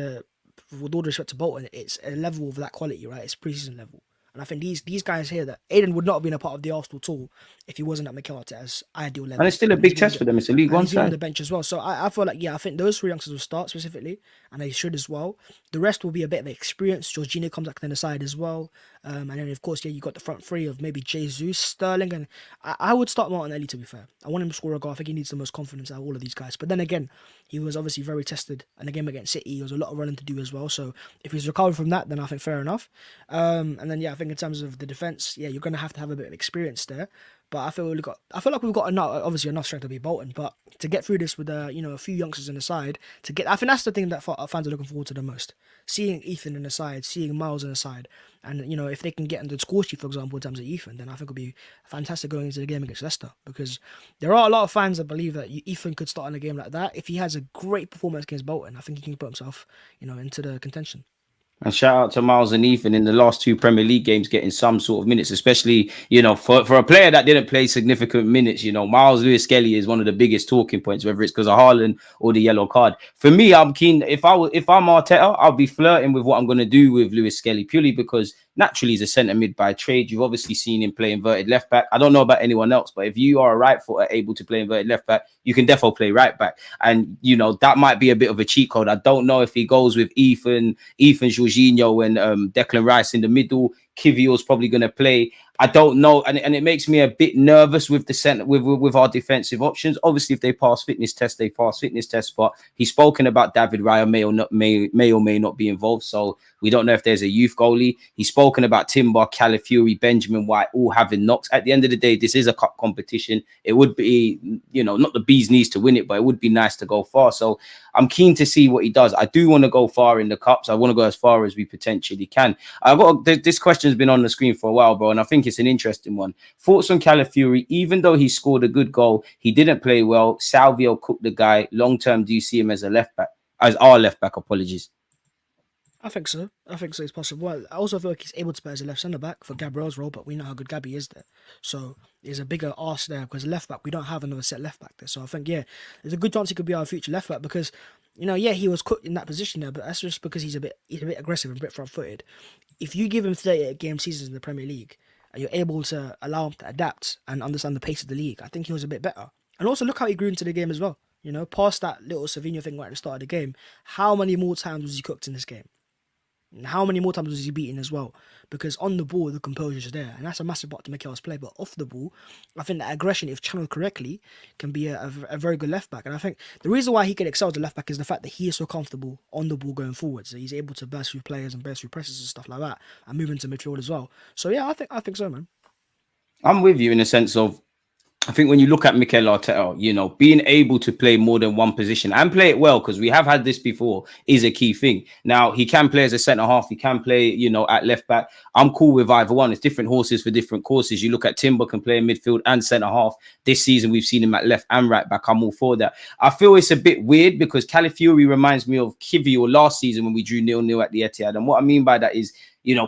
with all respect to Bolton, it's a level of that quality, right? It's pre-season level. And I think these guys here, that Aiden would not have been a part of the Arsenal tool if he wasn't at Mikel Arteta's ideal level. And it's still a big test for them. It's a League One side. On the bench as well. So I feel like, I think those three youngsters will start specifically, and they should as well. The rest will be a bit of experience. Jorginho comes back to the side as well. And then, of course, you got the front three of maybe Jesus, Sterling. And I would start Martinelli, to be fair. I want him to score a goal. I think he needs the most confidence out of all of these guys. But then again, he was obviously very tested. And the game against City, there was a lot of running to do as well. So if he's recovered from that, then I think fair enough. And then, I think in terms of the defence, you're going to have a bit of experience there. But I feel like we've got enough strength to be Bolton. But to get through this with a few youngsters in the side, I think that's the thing that fans are looking forward to the most. Seeing Ethan in the side, seeing Miles in the side, and if they can get into the score sheet, for example, in terms of Ethan, then I think it'll be fantastic going into the game against Leicester, because there are a lot of fans that believe that Ethan could start in a game like that. If he has a great performance against Bolton, I think he can put himself, into the contention. And shout out to Miles and Ethan in the last two Premier League games getting some sort of minutes, especially, for a player that didn't play significant minutes, Miles Lewis Skelly is one of the biggest talking points, whether it's because of Haaland or the yellow card. For me, I'm keen. If I'm Arteta, I'll be flirting with what I'm going to do with Lewis Skelly purely because naturally he's a centre mid by trade. You've obviously seen him play inverted left back. I don't know about anyone else, but if you are a right footer able to play inverted left back, you can definitely play right back. And that might be a bit of a cheat code. I don't know if he goes with Ethan, Jorginho, and Declan Rice in the middle. Kivio's probably going to play. I don't know, and it makes me a bit nervous with the centre with our defensive options. Obviously, if they pass fitness tests, they pass fitness tests. But he's spoken about David Raya may or may not be involved, so we don't know if there's a youth goalie. He's spoken about Timber, Calafiori, Benjamin White, all having knocks. At the end of the day, this is a cup competition. It would be, not the bees knees to win it, but it would be nice to go far. So I'm keen to see what he does. I do want to go far in the cups. I want to go as far as we potentially can. This question's been on the screen for a while, bro, and I think it's an interesting one. Thoughts on Calafiori? Even though he scored a good goal, he didn't play well. Salvio cooked the guy. Long term, do you see him as a left back? As our left back, apologies. I think so. It's possible. Well, I also feel like he's able to play as a left centre back for Gabriel's role, but we know how good Gabby is there. So there's a bigger ask there because left back, we don't have another set left back there. So I think, there's a good chance he could be our future left back because, he was cooked in that position there, but that's just because he's a bit aggressive and a bit front footed. If you give him 38 game seasons in the Premier League and you're able to allow him to adapt and understand the pace of the league, I think he was a bit better. And also look how he grew into the game as well. Past that little Savinho thing right at the start of the game, how many more times was he cooked in this game? And how many more times was he beaten as well? Because on the ball, the composure is there. And that's a massive part to Mikel's play. But off the ball, I think that aggression, if channeled correctly, can be a very good left back. And I think the reason why he can excel as a left back is the fact that he is so comfortable on the ball going forward. So he's able to burst through players and burst through presses and stuff like that. And move into midfield as well. So yeah, I think so, man. I'm with you in the sense of, I think when you look at Mikel Arteta, being able to play more than one position and play it well, because we have had this before, is a key thing. Now, he can play as a centre-half. He can play, at left-back. I'm cool with either one. It's different horses for different courses. You look at Timber can play in midfield and centre-half. This season, we've seen him at left and right-back. I'm all for that. I feel it's a bit weird because Calafiori reminds me of Kivio last season when we drew 0-0 at the Etihad. And what I mean by that is,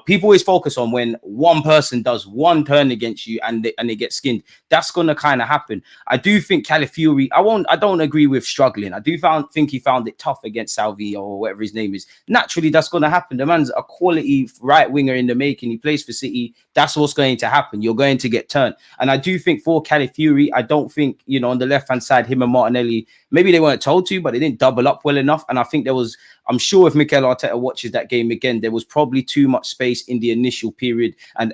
people always focus on when one person does one turn against you and they get skinned. That's going to kind of happen. I do think Calafiori, I don't agree with struggling. I do think he found it tough against Salvio or whatever his name is. Naturally, that's going to happen. The man's a quality right winger in the making. He plays for City. That's what's going to happen. You're going to get turned. And I do think for Calafiori, I don't think, on the left-hand side, him and Martinelli, maybe they weren't told to, but they didn't double up well enough. And I think I'm sure if Mikel Arteta watches that game again, there was probably too much space in the initial period, and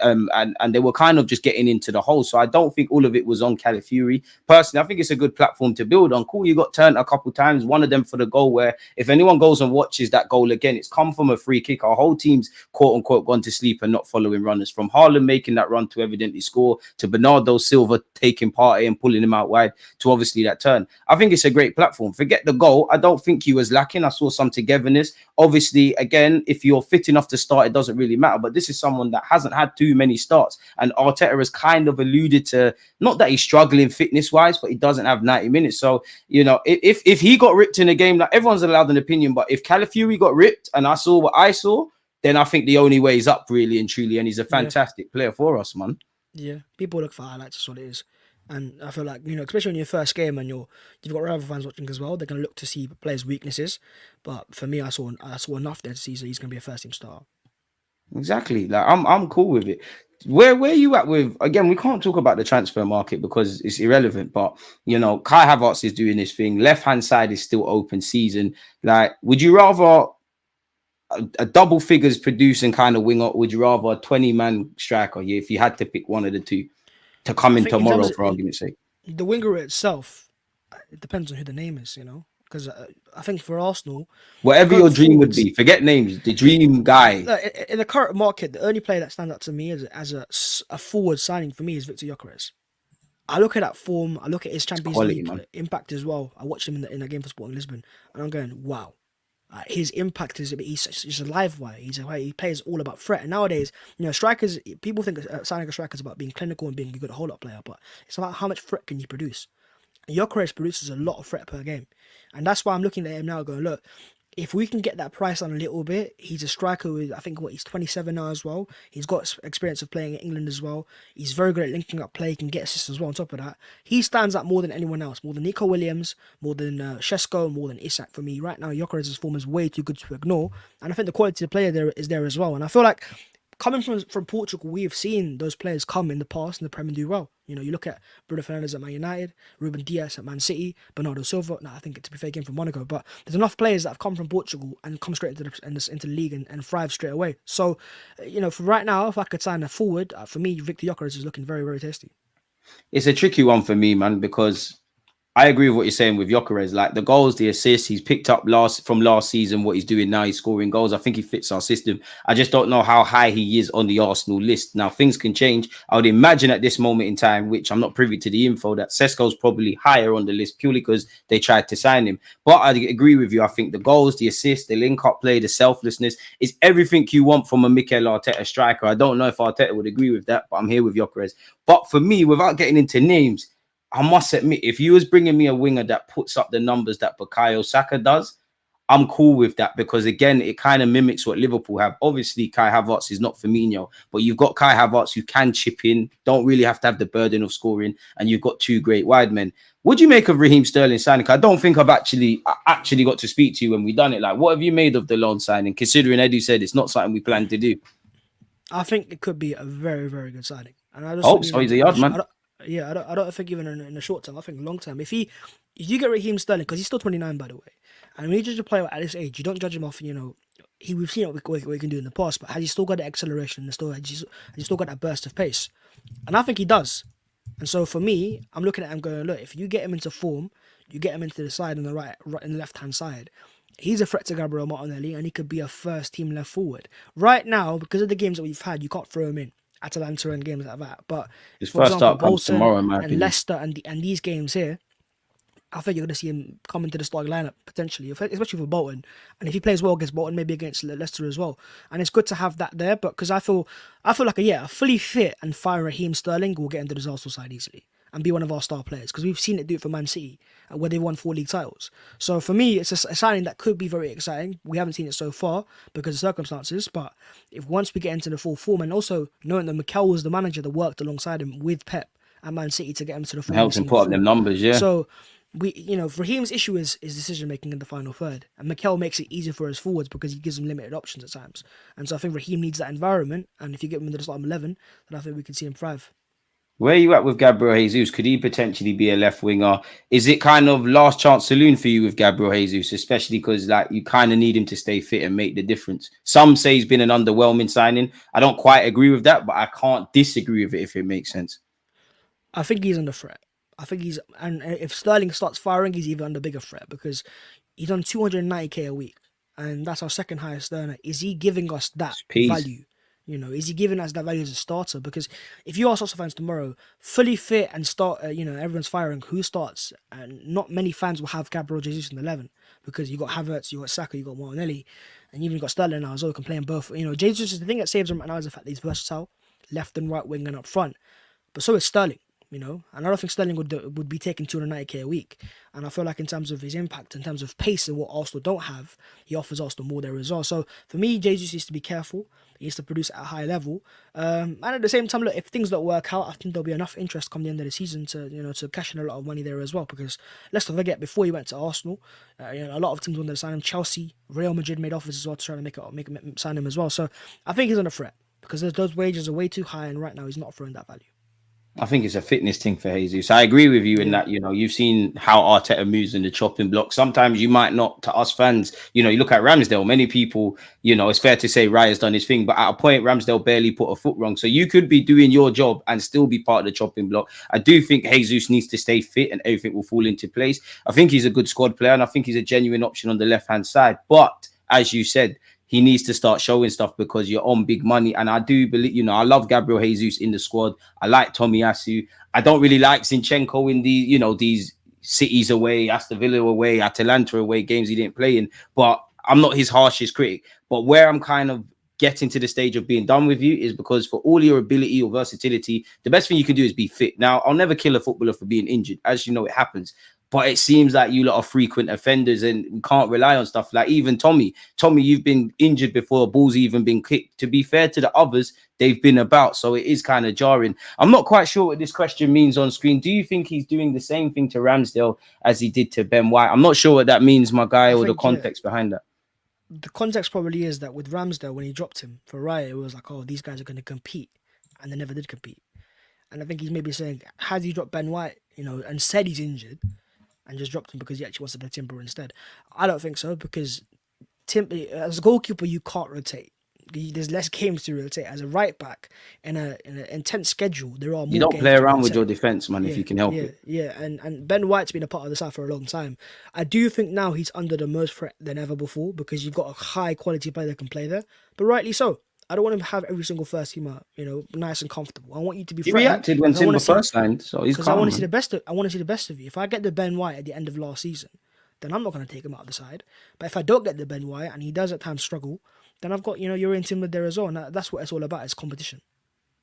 they were kind of just getting into the hole. So I don't think all of it was on Calafiori. Personally, I think it's a good platform to build on. Cool, you got turned a couple times. One of them for the goal, where if anyone goes and watches that goal again, it's come from a free kick. Our whole team's quote unquote gone to sleep and not following runners. From Haaland making that run to evidently score, to Bernardo Silva taking part and pulling him out wide, to obviously that turn. I think it's a great platform. Forget the goal. I don't think he was lacking. I saw some togetherness. Obviously, again, if you're fit enough to start, it doesn't really matter. But this is someone that hasn't had too many starts. And Arteta has kind of alluded to, not that he's struggling fitness-wise, but he doesn't have 90 minutes. So, if he got ripped in a game, like everyone's allowed an opinion, but if Calafiori got ripped and I saw what I saw, then I think the only way is up, really and truly. And he's a fantastic player for us, man. Yeah, people look for highlights. That's what it is. And I feel like, especially in your first game and you've got rival fans watching as well, they're going to look to see players' weaknesses. But for me, I saw enough there to see that he's going to be a first-team starter. Exactly. Like I'm cool with it. Where are you at with, again, we can't talk about the transfer market because it's irrelevant, but Kai Havertz is doing this thing. Left-hand side is still open season. Like, would you rather a double figures producing kind of winger, or would you rather a 20-man striker? Yeah, if you had to pick one of the two to come in tomorrow, for argument's sake. The winger itself, it depends on who the name is, because I think for Arsenal, whatever your dream would be, forget names, the dream guy. In the current market, the only player that stands out to me as a forward signing for me is Victor Gyökeres. I look at that form, I look at his Champions League impact as well. I watched him in a game for Sporting Lisbon, and I'm going, wow. His impact is he's a live wire. He plays all about threat. And nowadays, strikers, people think signing a striker is about being clinical and being a good hold-up player, but it's about how much threat can you produce. Gyökeres produces a lot of threat per game, and that's why I'm looking at him now, going, look, if we can get that price down a little bit, he's a striker with, I think, he's 27 now as well. He's got experience of playing in England as well. He's very good at linking up play. He can get assists as well on top of that. He stands out more than anyone else, more than Nico Williams, more than Shesko, more than Isak for me. Right now, Gyökeres' form is way too good to ignore. And I think the quality of the player there is there as well. And I feel like coming from Portugal, we have seen those players come in the past in the Premier and do well. You know, you look at Bruno Fernandes at Man United, Ruben Dias at Man City, Bernardo Silva. I think to be fair, came from Monaco, but there's enough players that have come from Portugal and come straight into the league and thrive straight away. So, you know, for right now, if I could sign a forward, for me, Victor Gyökeres is looking very, very tasty. It's a tricky one for me, man, because I agree with what you're saying with Gyökeres. Like the goals, the assists, he's picked up from last season. What he's doing now, he's scoring goals. I think he fits our system. I just don't know how high he is on the Arsenal list. Now things can change. I would imagine at this moment in time, which I'm not privy to the info, that Sesko's probably higher on the list purely because they tried to sign him. But I agree with you. I think the goals, the assists, the link-up play, the selflessness is everything you want from a Mikel Arteta striker. I don't know if Arteta would agree with that, but I'm here with Gyökeres. But for me, without getting into names, I must admit, if you was bringing me a winger that puts up the numbers that Bukayo Saka does, I'm cool with that because, again, it kind of mimics what Liverpool have. Obviously, Kai Havertz is not Firmino, but you've got Kai Havertz who can chip in, don't really have to have the burden of scoring, and you've got two great wide men. What do you make of Raheem Sterling signing? I don't think I actually got to speak to you when we done it. Like, what have you made of the loan signing, considering Edu said it's not something we plan to do? I think it could be a very, very good signing. And I just hope so. He's a yard man. I don't think even in the short term. I think long term. If you get Raheem Sterling, because he's still 29, by the way, and when you judge a player at this age, you don't judge him off. You know, we've seen what he can do in the past, but has he still got the acceleration? Has he still got that burst of pace? And I think he does. And so for me, I'm looking at him going, look, if you get him into form, you get him into the side on the right and the left hand side. He's a threat to Gabriel Martinelli, and he could be a first team left forward. Right now, because of the games that we've had, you can't throw him in. Atalanta and games like that, but his for first example, start comes Bolton tomorrow, man. and Leicester and these games here, I think you're going to see him come into the starting lineup potentially, especially for Bolton. And if he plays well against Bolton, maybe against Leicester as well. And it's good to have that there, but because I feel like a fully fit and fire Raheem Sterling will get into the Arsenal side easily and be one of our star players, because we've seen it do it for Man City where they won 4 league titles. So for me, it's a signing that could be very exciting. We haven't seen it so far because of circumstances, but if once we get into the full form, and also knowing that Mikel was the manager that worked alongside him with Pep at Man City to get him to the form, helps him put up them numbers, yeah. So Raheem's issue is decision making in the final third, and Mikel makes it easier for his forwards because he gives them limited options at times. And so I think Raheem needs that environment, and if you get him into the starting 11, then I think we can see him thrive. Where are you at with Gabriel Jesus? Could he potentially be a left winger? Is it kind of last chance saloon for you with Gabriel Jesus, especially because like you kind of need him to stay fit and make the difference? Some say he's been an underwhelming signing. I don't quite agree with that, but I can't disagree with it if it makes sense. I think he's under threat. And if Sterling starts firing, he's even under bigger threat because he's on 290k a week, and that's our second highest earner. Is he giving us that value? You know, is he giving us that value as a starter? Because if you ask Arsenal fans tomorrow, fully fit and start, everyone's firing, who starts? And not many fans will have Gabriel Jesus in the 11 because you got Havertz, you got Saka, you got Martinelli, and even you got Sterling now as well, can play in both. You know, Jesus is the thing that saves him right now is the fact that he's versatile, left and right wing and up front. But so is Sterling. You know, and I don't think Sterling would be taking 290k a week. And I feel like in terms of his impact, in terms of pace and what Arsenal don't have, he offers Arsenal more there as well. So for me, Jesus needs to be careful. He needs to produce at a high level. And at the same time, look, if things don't work out, I think there'll be enough interest come the end of the season to cash in a lot of money there as well. Because let's not forget, before he went to Arsenal, a lot of teams wanted to sign him. Chelsea, Real Madrid made offers as well to try to make him sign him as well. So I think he's under threat because those wages are way too high, and right now he's not offering that value. I think it's a fitness thing for Jesus. I agree with you in that, you've seen how Arteta moves in the chopping block. Sometimes you might not, to us fans, you look at Ramsdale, many people, it's fair to say Raya's done his thing, but at a point, Ramsdale barely put a foot wrong. So you could be doing your job and still be part of the chopping block. I do think Jesus needs to stay fit and everything will fall into place. I think he's a good squad player and I think he's a genuine option on the left-hand side. But as you said, he needs to start showing stuff because you're on big money. And I do believe, I love Gabriel Jesus in the squad. I like Tomiyasu. I don't really like Zinchenko in these cities away, Aston Villa away, Atalanta away, games he didn't play in. But I'm not his harshest critic. But where I'm kind of getting to the stage of being done with you is because for all your ability or versatility, the best thing you can do is be fit. Now, I'll never kill a footballer for being injured. As you know, it happens. But it seems like you lot are frequent offenders and we can't rely on stuff like even Tommy, you've been injured before a ball's even been kicked. To be fair to the others, they've been about. So it is kind of jarring. I'm not quite sure what this question means on screen. Do you think he's doing the same thing to Ramsdale as he did to Ben White? I'm not sure what that means, my guy, or the context behind that. the context probably is that with Ramsdale, when he dropped him for Raya, it was like, oh, these guys are going to compete, and they never did compete. And I think he's maybe saying, had he dropped Ben White, and said he's injured, and just dropped him because he actually wants to play Timber instead? I don't think so, because as a goalkeeper, you can't rotate. There's less games to rotate. As a right back, in an intense schedule, there are more. You don't games play to around with rotate. your defense, man, if you can help it. Yeah, and Ben White's been a part of the side for a long time. I do think now he's under the most threat than ever before, because you've got a high quality player that can play there, but rightly so. I don't want him to have every single first teamer, nice and comfortable. I want you to be. He reacted when Timber first signed, so he's calm. I want to see the best. I want to see the best of you. If I get the Ben White at the end of last season, then I'm not going to take him out of the side. But if I don't get the Ben White and he does at times struggle, then I've got you're in Timber there as well. And that's what it's all about. It's competition.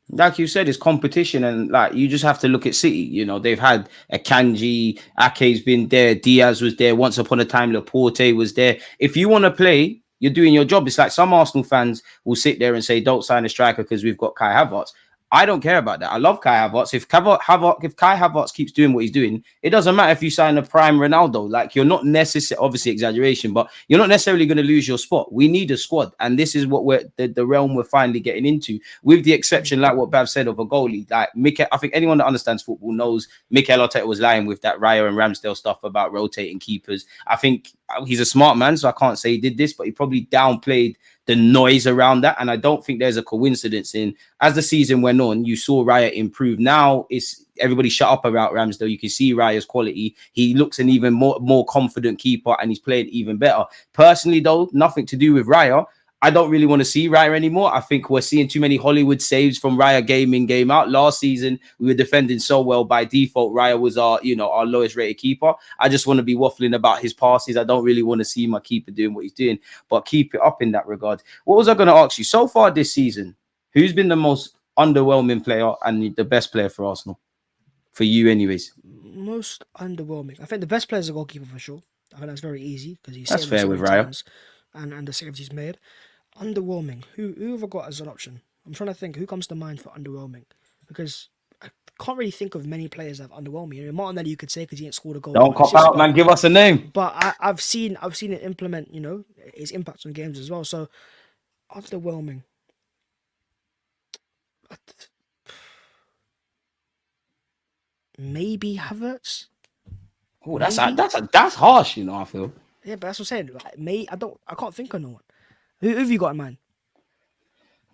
Like you said, it's competition, and like you just have to look at City. They've had Akanji, Ake's been there, Diaz was there. Once upon a time, Laporte was there. If you want to play, you're doing your job. It's like some Arsenal fans will sit there and say, "Don't sign a striker because we've got Kai Havertz." I don't care about that. I love Kai Havertz. If Kai Havertz keeps doing what he's doing, it doesn't matter if you sign a prime Ronaldo. Like, you're not necessarily, obviously exaggeration, but you're not necessarily going to lose your spot. We need a squad, and this is what we're the realm we're finally getting into. With the exception, like what Bav said, of a goalie. Like I think anyone that understands football knows Mikel Arteta was lying with that Raya and Ramsdale stuff about rotating keepers. I think he's a smart man, so I can't say he did this, but he probably downplayed the noise around that. And I don't think there's a coincidence in, as the season went on, you saw Raya improve. Now it's everybody shut up about Ramsdale. You can see Raya's quality. He looks an even more confident keeper, and he's playing even better. Personally, though, nothing to do with Raya. I don't really want to see Raya anymore. I think we're seeing too many Hollywood saves from Raya game in, game out. Last season, we were defending so well by default. Raya was our lowest rated keeper. I just want to be waffling about his passes. I don't really want to see my keeper doing what he's doing, but keep it up in that regard. What was I going to ask you? So far this season, who's been the most underwhelming player and the best player for Arsenal? For you anyways. Most underwhelming. I think the best player is a goalkeeper for sure. I think that's very easy because he's That's fair with Raya. And the saves he's made. Underwhelming. Who have I got as an option? I'm trying to think who comes to mind for underwhelming, because I can't really think of many players that have underwhelmed me. Martinelli, you could say, because he ain't scored a goal. Don't cop out, man. Give us a name. But I've seen it implement, his impact on games as well. So underwhelming. Maybe Havertz. Oh, that's harsh. I feel. Yeah, but that's what I'm saying. Like, I can't think of no one. Who have you got in mind?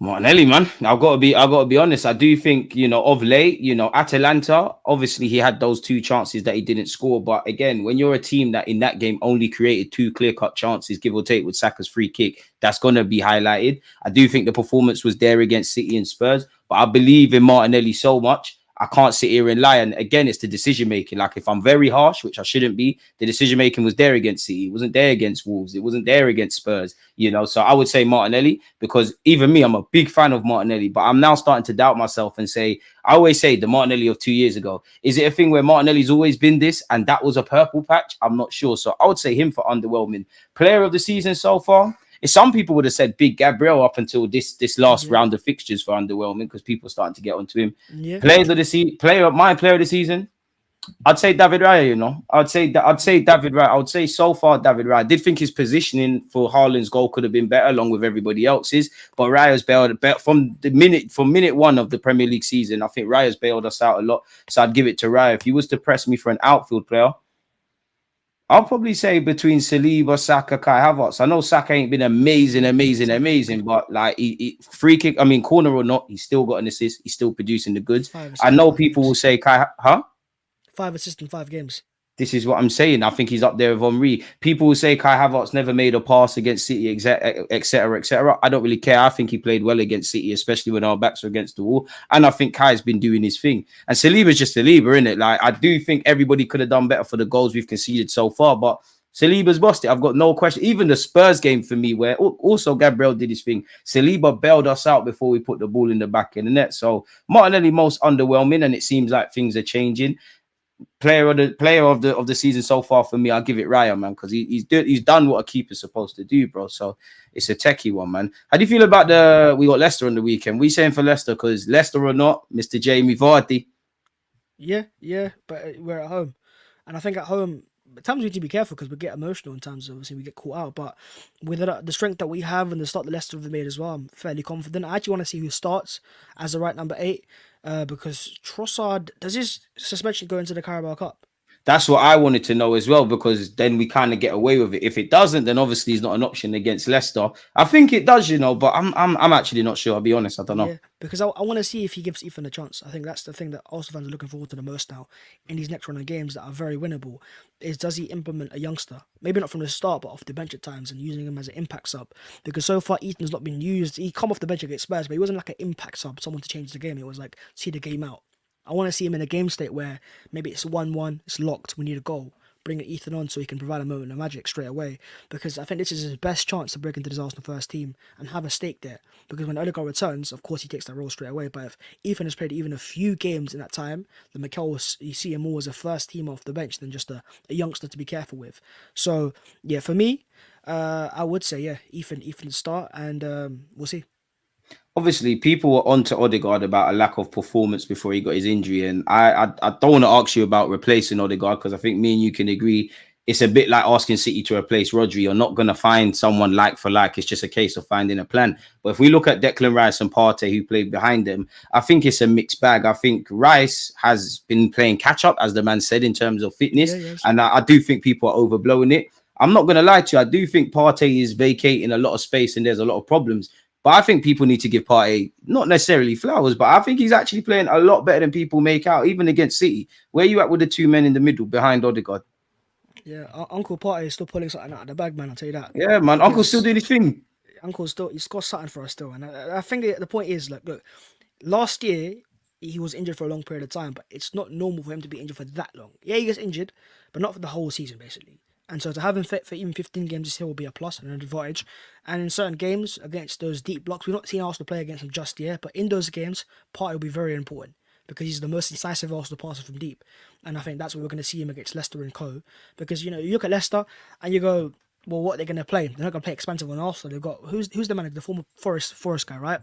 Martinelli, man. I've got to be honest. I do think, of late, Atalanta, obviously he had those 2 chances that he didn't score. But again, when you're a team that in that game only created 2 clear-cut chances, give or take, with Saka's free kick, that's going to be highlighted. I do think the performance was there against City and Spurs, but I believe in Martinelli so much. I can't sit here and lie. And again, it's the decision making. Like, if I'm very harsh, which I shouldn't be, the decision making was there against City. It wasn't there against Wolves. It wasn't there against Spurs. So I would say Martinelli, because even me, I'm a big fan of Martinelli, but I'm now starting to doubt myself and say, I always say the Martinelli of 2 years ago. Is it a thing where Martinelli's always been this and that was a purple patch? I'm not sure. So I would say him for underwhelming. Player of the season so far. Some people would have said Big Gabriel up until this last round of fixtures for underwhelming, because people are starting to get onto him. Yeah. My player of the season, I'd say David Raya. I'd say David Raya. I would say so far David Raya. I did think his positioning for Haaland's goal could have been better, along with everybody else's. But Raya's bailed from minute 1 of the Premier League season. I think Raya's bailed us out a lot. So I'd give it to Raya. If he was to press me for an outfield player, I'll probably say between Saliba, Saka, Kai Havertz. I know Saka ain't been amazing, but like he free kick, corner or not, he's still got an assist. He's still producing the goods. I know people will say 5 assists in 5 games. This is what I'm saying. I think he's up there with Henry. People will say Kai Havertz never made a pass against City, etc., etc. I don't really care. I think he played well against City, especially when our backs are against the wall. And I think Kai's been doing his thing. And Saliba's just Saliba, isn't it? Like, I do think everybody could have done better for the goals we've conceded so far, but Saliba's bossed it. I've got no question. Even the Spurs game for me, where also Gabriel did his thing, Saliba bailed us out before we put the ball in the back of the net. So Martinelli most underwhelming, and it seems like things are changing. Player of the season so far for me, I'll give it Raya, man, because he's done what a keeper's supposed to do, bro. So it's a techie one, man. How do you feel about we got Leicester on the weekend? We saying for Leicester, because Leicester or not, Mr. Jamie Vardy. Yeah, but we're at home, and I think at home at times we need to be careful because we get emotional in times. Obviously, we get caught out. But with the strength that we have and the start the Leicester have made as well, I'm fairly confident. I actually want to see who starts as the right number 8 because Trossard, does his suspension go into the Carabao Cup? That's what I wanted to know as well, because then we kind of get away with it. If it doesn't, then obviously it's not an option against Leicester. I think it does, but I'm actually not sure. I'll be honest, I don't know. Yeah, because I want to see if he gives Ethan a chance. I think that's the thing that Arsenal fans are looking forward to the most now in these next run of games that are very winnable. Is does he implement a youngster? Maybe not from the start, but off the bench at times and using him as an impact sub. Because so far Ethan's not been used. He come off the bench against Spurs, but he wasn't like an impact sub, someone to change the game. It was like see the game out. I want to see him in a game state where maybe it's 1-1, it's locked, we need a goal. Bring Ethan on so he can provide a moment of magic straight away. Because I think this is his best chance to break into this Arsenal first team and have a stake there. Because when Odegaard returns, of course he takes that role straight away. But if Ethan has played even a few games in that time, then Mikel, you see him more as a first team off the bench than just a youngster to be careful with. So yeah, for me, I would say Ethan to start, and we'll see. Obviously, people were on to Odegaard about a lack of performance before he got his injury. And I don't want to ask you about replacing Odegaard, because I think me and you can agree it's a bit like asking City to replace Rodri. You're not going to find someone like for like. It's just a case of finding a plan. But if we look at Declan Rice and Partey, who played behind them, I think it's a mixed bag. I think Rice has been playing catch up, as the man said, in terms of fitness. Yeah. And I do think people are overblowing it. I'm not going to lie to you. I do think Partey is vacating a lot of space and there's a lot of problems. But I think people need to give Partey not necessarily flowers, but I think he's actually playing a lot better than people make out, even against City. Where are you at with the two men in the middle behind Odegaard? Yeah, Uncle Partey is still pulling something out of the bag, man. I'll tell you that. Yeah, man. Uncle's still doing his thing. Uncle's still, he's got something for us still. And I think the point is, look, last year, he was injured for a long period of time, but it's not normal for him to be injured for that long. Yeah, he gets injured, but not for the whole season, basically. And so to have him fit for even 15 games this year will be a plus and an advantage. And in certain games against those deep blocks, we've not seen Arsenal play against him just yet, but in those games, Partey will be very important because he's the most incisive Arsenal passer from deep. And I think that's what we're going to see him against Leicester and co. Because, you look at Leicester and you go, well, what are they going to play? They're not going to play expensive on Arsenal. They've got, who's the manager? The former Forest guy, right?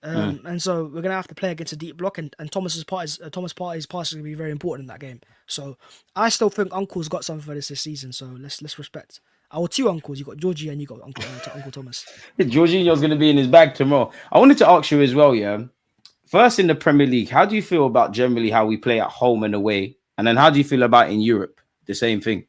And so we're going to have to play against a deep block, and Thomas Partey's pass is going to be very important in that game. So I still think Uncle's got something for this season, so let's respect our two uncles. You got Georgie and you got Uncle Thomas. Jorginho's going to be in his bag tomorrow. I wanted to ask you as well, first in the Premier League, how do you feel about generally how we play at home and away? And then how do you feel about in Europe? The same thing.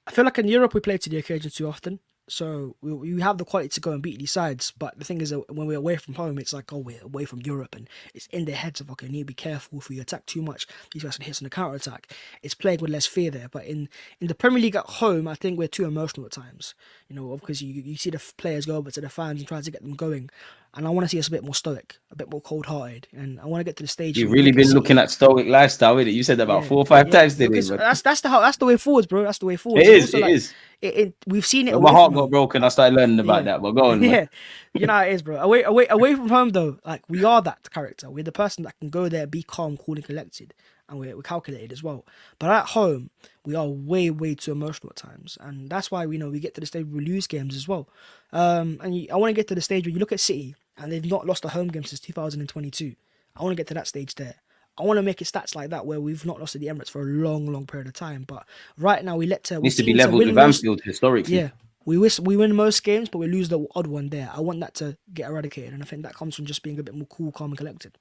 I feel like in Europe we play to the occasion too often. So we have the quality to go and beat these sides. But the thing is that when we're away from home, it's like, oh, we're away from Europe. And it's in their heads of, okay, you need to be careful. If we attack too much, these guys can hit us on the counter-attack. It's playing with less fear there. But in the Premier League at home, I think we're too emotional at times. Because you see the players go over to the fans and try to get them going. And I want to see us a bit more stoic, a bit more cold-hearted. And I want to get to the stage. You've really been looking at stoic lifestyle, isn't it? You said that about 4 or 5 times today. That's the way forward, bro. That's the way forward. It is. We've seen it. My heart got broken. I started learning about that. But go on. Yeah, it is, bro. Away from home, though, like we are that character. We're the person that can go there, be calm, cool, and collected, and we're calculated as well. But at home, we are way, way too emotional at times, and that's why we get to the stage where we lose games as well. I want to get to the stage where you look at City and they've not lost a home game since 2022. I want to get to that stage there. I want to make it stats like that where we've not lost at the Emirates for a long, long period of time. But right now, needs to be leveled with Anfield historically. Yeah, we win most games, but we lose the odd one there. I want that to get eradicated, and I think that comes from just being a bit more cool, calm, and collected.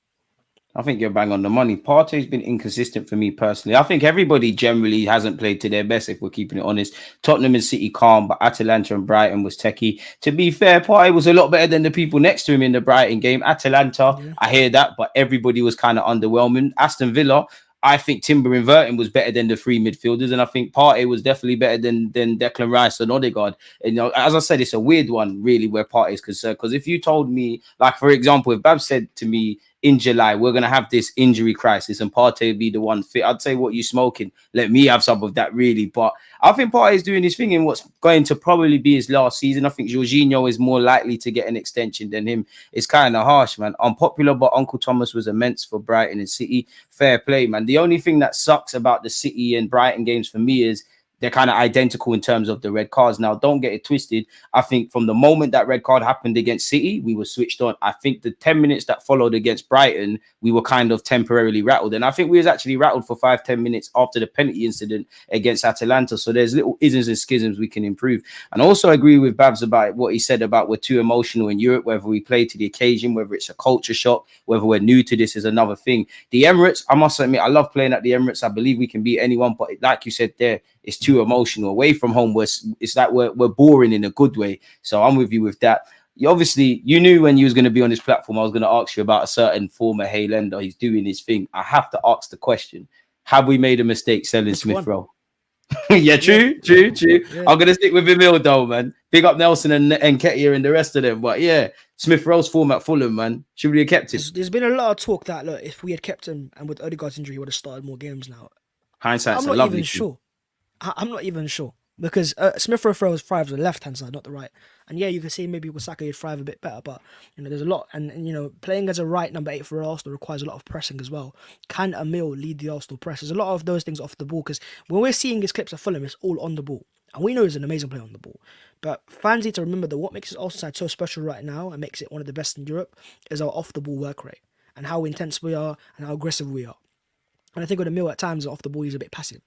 I think you're bang on the money. Partey's been inconsistent for me personally. I think everybody generally hasn't played to their best, if we're keeping it honest. Tottenham and City calm, but Atalanta and Brighton was techie. To be fair, Partey was a lot better than the people next to him in the Brighton game. Atalanta, yeah. I hear that, but everybody was kind of underwhelming. Aston Villa, I think Timber inverting was better than the three midfielders, and I think Partey was definitely better than Declan Rice and Odegaard. And as I said, it's a weird one, really, where Partey is concerned. Because if you told me, like for example, if Bab said to me in July, we're gonna have this injury crisis and Partey would be the one fit, I'd say, what you smoking? Let me have some of that, really. But I think Partey is doing his thing in what's going to probably be his last season. I think Jorginho is more likely to get an extension than him. It's kind of harsh, man. Unpopular, but Uncle Thomas was immense for Brighton and City. Fair play, man. The only thing that sucks about the City and Brighton games for me is they're kind of identical in terms of the red cards. Now, don't get it twisted. I think from the moment that red card happened against City, we were switched on. I think the 10 minutes that followed against Brighton, we were kind of temporarily rattled. And I think we was actually rattled for 5-10 minutes after the penalty incident against Atalanta. So there's little isms and schisms we can improve. And I also agree with Babs about what he said about we're too emotional in Europe, whether we play to the occasion, whether it's a culture shock, whether we're new to this is another thing. The Emirates, I must admit, I love playing at the Emirates. I believe we can beat anyone, but like you said there, it's too emotional. Away from home, it's like we're boring in a good way. So I'm with you with that. You knew when you was going to be on this platform, I was going to ask you about a certain former Haaland. He's doing his thing. I have to ask the question: have we made a mistake selling Smith Rowe? Yeah, true. Yeah. I'm gonna stick with Emile though, man. Big up Nelson and Nketiah and the rest of them. But yeah, Smith Rowe's form at Fulham, man. Should we have kept him? There's been a lot of talk that look, if we had kept him and with Odegaard's injury, he would have started more games now. Hindsight's I'm not even sure. I'm not even sure because Smith Rowe thrives on the left hand side, not the right. And yeah, you can see maybe with Saka he'd thrive a bit better, but there's a lot. And playing as a right number 8 for Arsenal requires a lot of pressing as well. Can Emile lead the Arsenal press? There's a lot of those things off the ball because when we're seeing his clips of Fulham, it's all on the ball. And we know he's an amazing player on the ball. But fans need to remember that what makes his Arsenal side so special right now and makes it one of the best in Europe is our off the ball work rate and how intense we are and how aggressive we are. And I think with Emile at times off the ball he's a bit passive.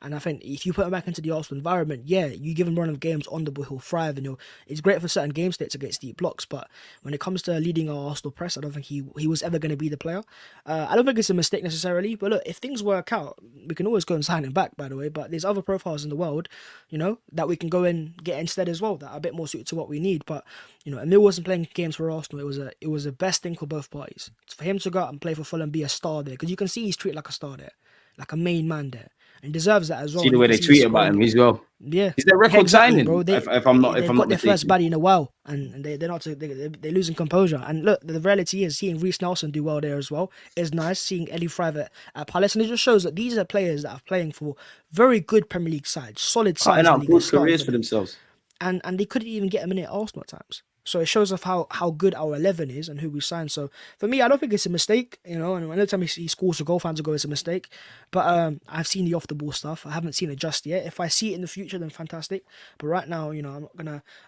And I think if you put him back into the Arsenal environment, yeah, you give him a run of games on the ball, he'll thrive, and it's great for certain game states against deep blocks. But when it comes to leading our Arsenal press, I don't think he was ever going to be the player. I don't think it's a mistake necessarily. But look, if things work out, we can always go and sign him back, by the way. But there's other profiles in the world, that we can go and get instead as well that are a bit more suited to what we need. But Emile wasn't playing games for Arsenal. It was a best thing for both parties. It's for him to go out and play for Fulham and be a star there, because you can see he's treated like a star there, like a main man there. And deserves that as well. See the way they tweet about him as well. Yeah, is that record signing, bro? If I'm not got their mistaken. first baddie in a while, and they're losing composure. And look, the reality is seeing Reece Nelson do well there as well is nice. Seeing Eddie thrive at Palace, and it just shows that these are players that are playing for very good Premier League sides, solid sides, and good careers for themselves. And they couldn't even get a minute at Arsenal at times. So it shows off how good our 11 is and who we signed. So for me, I don't think it's a mistake, and every time he scores a goal, fans will go, it's a mistake. But I've seen the off-the-ball stuff. I haven't seen it just yet. If I see it in the future, then fantastic. But right now, I'm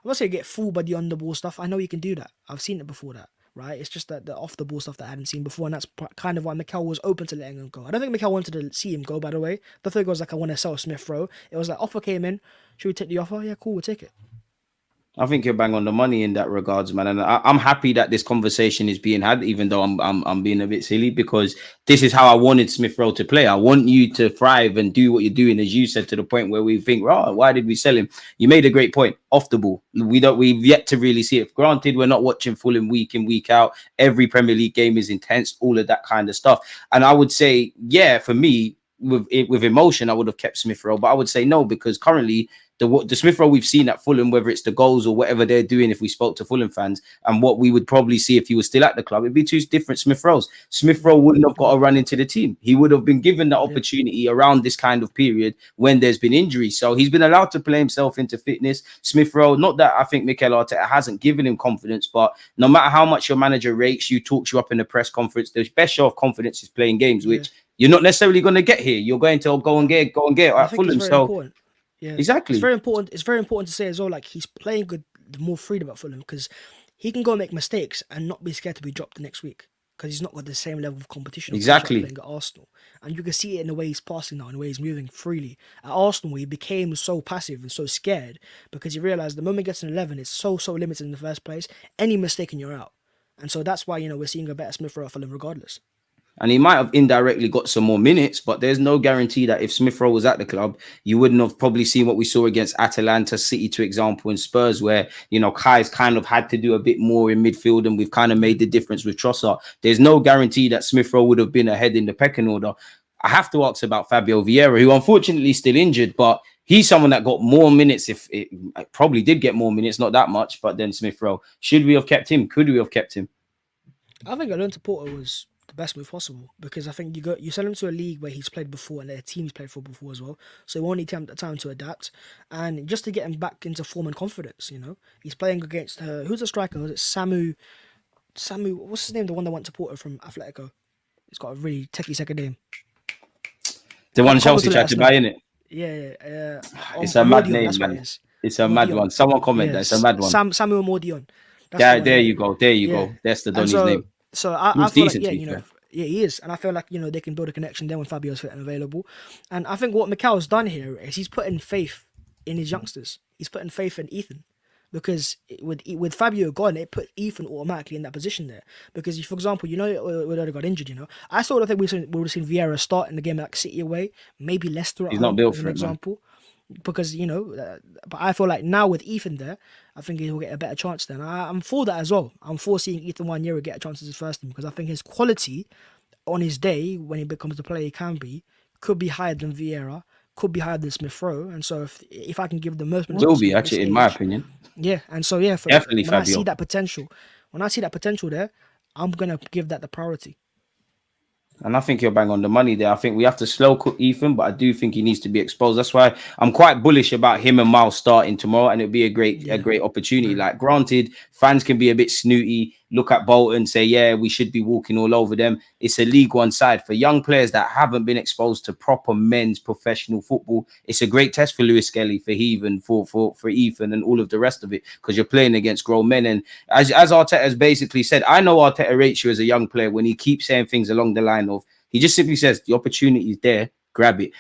not saying get fooled by the on-the-ball stuff. I know you can do that. I've seen it before that, right? It's just that the off-the-ball stuff that I hadn't seen before, and that's kind of why Mikel was open to letting him go. I don't think Mikel wanted to see him go, by the way. The thing was like, I want to sell Smith Rowe. It was like, offer came in. Should we take the offer? Yeah, cool, we'll take it. I think you're bang on the money in that regards, man. And I'm happy that this conversation is being had, even though I'm being a bit silly, because this is how I wanted Smith Rowe to play. I want you to thrive and do what you're doing, as you said, to the point where we think, oh, why did we sell him? You made a great point. Off the ball, we've yet to really see it. Granted, we're not watching Fulham week in, week out. Every Premier League game is intense, all of that kind of stuff. And I would say, yeah, for me, with emotion, I would have kept Smith Rowe, but I would say no, because currently the Smith Rowe we've seen at Fulham, whether it's the goals or whatever they're doing, if we spoke to Fulham fans, and what we would probably see if he was still at the club, it'd be two different Smith Rowe's. Smith Rowe wouldn't have got a run into the team. He would have been given that opportunity around this kind of period when there's been injuries. So he's been allowed to play himself into fitness. Smith Rowe, not that I think Mikel Arteta hasn't given him confidence, but no matter how much your manager rates you, talks you up in the press conference, the best show of confidence is playing games, which you're not necessarily going to get here. You're going to go and get at Fulham. So important. Yeah, exactly. It's very important. It's very important to say as well, like, he's playing good, more freedom at Fulham, because he can go and make mistakes and not be scared to be dropped the next week, because he's not got the same level of competition. Exactly. Playing at Arsenal, and you can see it in the way he's passing now, in the way he's moving freely. At Arsenal, he became so passive and so scared because he realised the moment he gets an 11, it's so limited in the first place. Any mistake and you're out, and so that's why we're seeing a better Smith Rowe at Fulham regardless. And he might have indirectly got some more minutes, but there's no guarantee that if Smith Rowe was at the club, you wouldn't have probably seen what we saw against Atalanta, City, for example, and Spurs, where, Kai's kind of had to do a bit more in midfield, and we've kind of made the difference with Trossard. There's no guarantee that Smith Rowe would have been ahead in the pecking order. I have to ask about Fabio Vieira, who unfortunately is still injured, but he's someone that got more minutes. If it probably did get more minutes, not that much, but then Smith Rowe. Should we have kept him? Could we have kept him? I think Alonso Porter was the best move possible, because I think you sell him to a league where he's played before and their team's played for before as well, so he won't need time to adapt, and just to get him back into form and confidence. He's playing against who's the striker? Was it Samu? What's his name? The one that went to Porto from Atletico. He's got a really techie second name. The one Chelsea tried to buy, innit? It's a mad Mordion, name, that's what it man. is. It's a mad Mordion. one. Someone comment that. It's a Yes, mad one. Samuel Mordion. That's the Yeah, one. there Yeah. you go. There you Yeah. go. That's the And Donny's name. so He I was feel like, decent, yeah, to be fair. yeah, he is. And I feel like, they can build a connection there when Fabio's fit and available. And I think what Mikel's done here is he's putting faith in his youngsters. He's putting faith in Ethan. Because with Fabio gone, it put Ethan automatically in that position there. Because, for example, when Odegaard got injured, I sort of think we would have seen Vieira start in the game like City away, maybe Leicester at He's home, not built as for an it, man. example. Because, but I feel like now with Ethan there, I think he'll get a better chance then. I'm for that as well. I'm for seeing Ethan 1 year get a chance as his first team because I think his quality on his day, when he becomes the player he can be, could be higher than Vieira, could be higher than Smith Rowe. And so if I can give the most minutes Will possible be, at this actually, in my age, opinion. yeah, and so Definitely when I see Fabio. that potential, there, I'm gonna give that the priority. And I think you're bang on the money there. I think we have to slow cook Ethan, but I do think he needs to be exposed. That's why I'm quite bullish about him and Miles starting tomorrow, and it'll be a great opportunity. Like, granted, fans can be a bit snooty, look at Bolton, say, yeah, we should be walking all over them. It's a League One side. For young players that haven't been exposed to proper men's professional football, it's a great test for Lewis Skelly, for Heaven, for Ethan, and all of the rest of it, because you're playing against grown men. And as Arteta has basically said, I know Arteta rates you as a young player when he keeps saying things along the line of, he just simply says, the opportunity is there, grab it.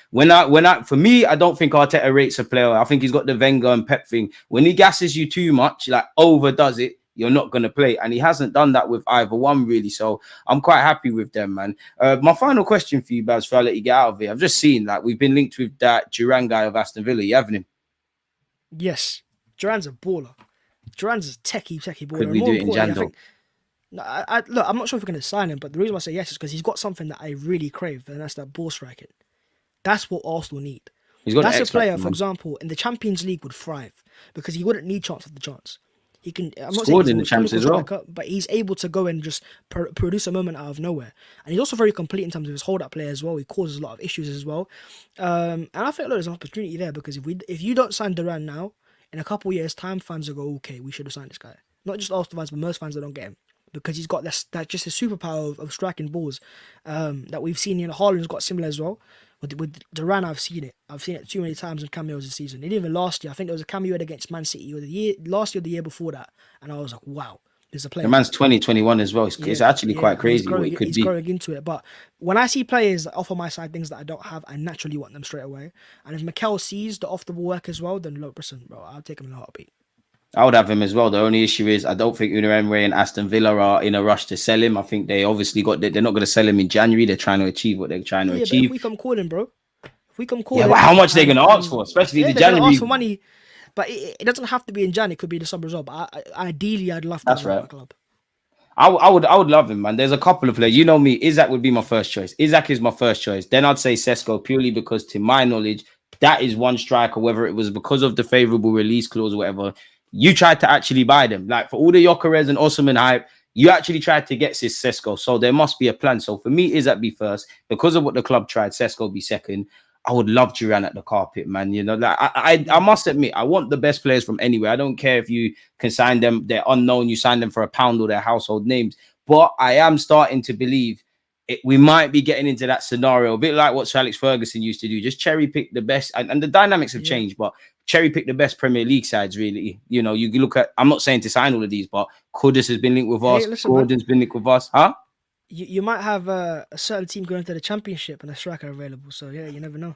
For me, I don't think Arteta rates a player. I think he's got the Wenger and Pep thing. When he gasses you too much, like overdoes it, you're not going to play. And he hasn't done that with either one, really. So I'm quite happy with them, man. My final question for you, Babs, before I let you get out of here. I've just seen that we've been linked with that Duran guy of Aston Villa. You having him? Yes. Duran's a baller. Duran's a techie baller. Could we do it in Jando? Look, I'm not sure if we're going to sign him, but the reason why I say yes is because he's got something that I really crave, and that's that ball striking. That's what Arsenal need. That's a player, for example, in the Champions League would thrive because he wouldn't need chance after chance. He can. I'm not saying he's in the Champions as well, but he's able to go and just produce a moment out of nowhere. And he's also very complete in terms of his hold-up play as well. He causes a lot of issues as well. And I think there's an opportunity there because if you don't sign Duran now, in a couple of years' time, fans will go, okay, we should have signed this guy. Not just Arsenal fans, but most fans that don't get him. Because he's got that just a superpower of striking balls that we've seen. Haaland's got similar as well. With Duran, I've seen it too many times in cameos this season. And even last year, I think there was a cameo against Man City last year, the year before that, and I was like, wow, there's a player. The man's 2021 as well. It's actually quite crazy what it could be. He's growing into it. But when I see players that offer my side things that I don't have, I naturally want them straight away. And if Mikel sees the off the ball work as well, then look, listen, bro, I'll take him in a heartbeat. I would have him as well. The only issue is I don't think Unai Emery and Aston Villa are in a rush to sell him. I think they obviously they're not going to sell him in January. They're trying to achieve what they're trying to achieve. But if we come calling, bro. If we come calling. But how much they're going to ask for, especially the January. Ask for money, but it doesn't have to be in Jan. It could be the summer as well. But ideally, I'd love to. That's right. My club. I would love him, man. There's a couple of players. You know me, Isaac would be my first choice. Isaac is my first choice. Then I'd say Sesko purely because, to my knowledge, that is one striker. Whether it was because of the favourable release clause or whatever. You tried to actually buy them. Like, for all the Gyökeres and Osimhen hype, you actually tried to get Sesko. So there must be a plan. So for me, Isaac be first. Because of what the club tried, Sesko be second. I would love Duran at the carpet, man. Like I must admit, I want the best players from anywhere. I don't care if you can sign them, they're unknown, you sign them for £1 or their household names. But I am starting to believe we might be getting into that scenario, a bit like what Sir Alex Ferguson used to do. Just cherry pick the best, and the dynamics have changed, but cherry pick the best Premier League sides, really. You look at, I'm not saying to sign all of these, but Kudus has been linked with us, Gordon's been linked with us, huh? You might have a certain team going to the Championship and a striker available, so yeah, you never know.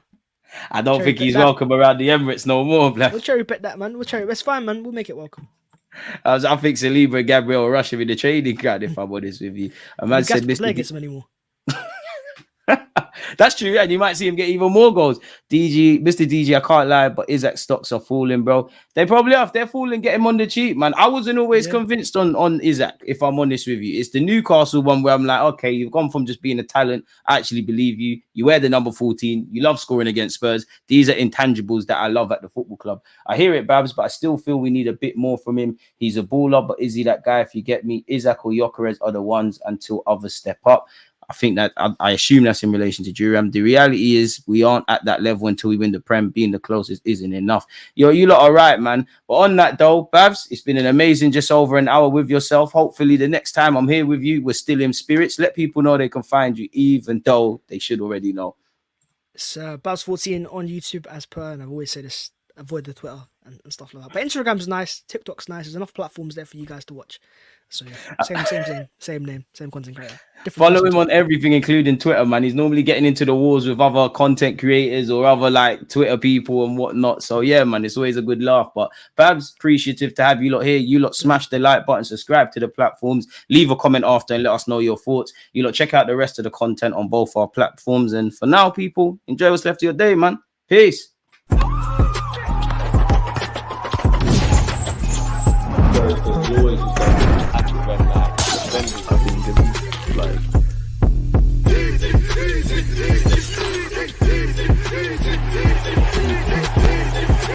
I don't think he's welcome around the Emirates no more, black. We'll cherry pick that, man. It's fine, man. We'll make it welcome. I think Saliba and Gabriel will rush him in the training ground, if I'm honest with you. A man said, Mr. anymore. That's true, and you might see him get even more goals. Mr. DG, I can't lie, but Isaac stocks are falling, bro. They probably are. If they're falling, get him on the cheap, man. I wasn't always convinced on Isaac, if I'm honest with you. It's the Newcastle one where I'm like, okay, you've gone from just being a talent. I actually believe you. You wear the number 14. You love scoring against Spurs. These are intangibles that I love at the football club. I hear it, Babs, but I still feel we need a bit more from him. He's a baller, but is he that guy? If you get me, Isaac or Gyökeres are the ones until others step up. I think that I assume that's in relation to Duran. The reality is we aren't at that level until we win the Prem. Being the closest isn't enough. You lot are right, man. But on that though, Babs, it's been an amazing just over an hour with yourself. Hopefully the next time I'm here with you, we're still in spirits. Let people know they can find you, even though they should already know. It's Babs14 on YouTube as per, and I've always said this, avoid the Twitter and stuff like that. But Instagram's nice, TikTok's nice. There's enough platforms there for you guys to watch. So yeah, same name, same content creator. Follow him on everything, including Twitter, man. He's normally getting into the wars with other content creators or other like Twitter people and whatnot. So yeah, man, it's always a good laugh. But Babs, appreciative to have you lot here. You lot smash the like button, subscribe to the platforms, leave a comment after and let us know your thoughts. You lot check out the rest of the content on both our platforms. And for now, people, enjoy what's left of your day, man. Peace.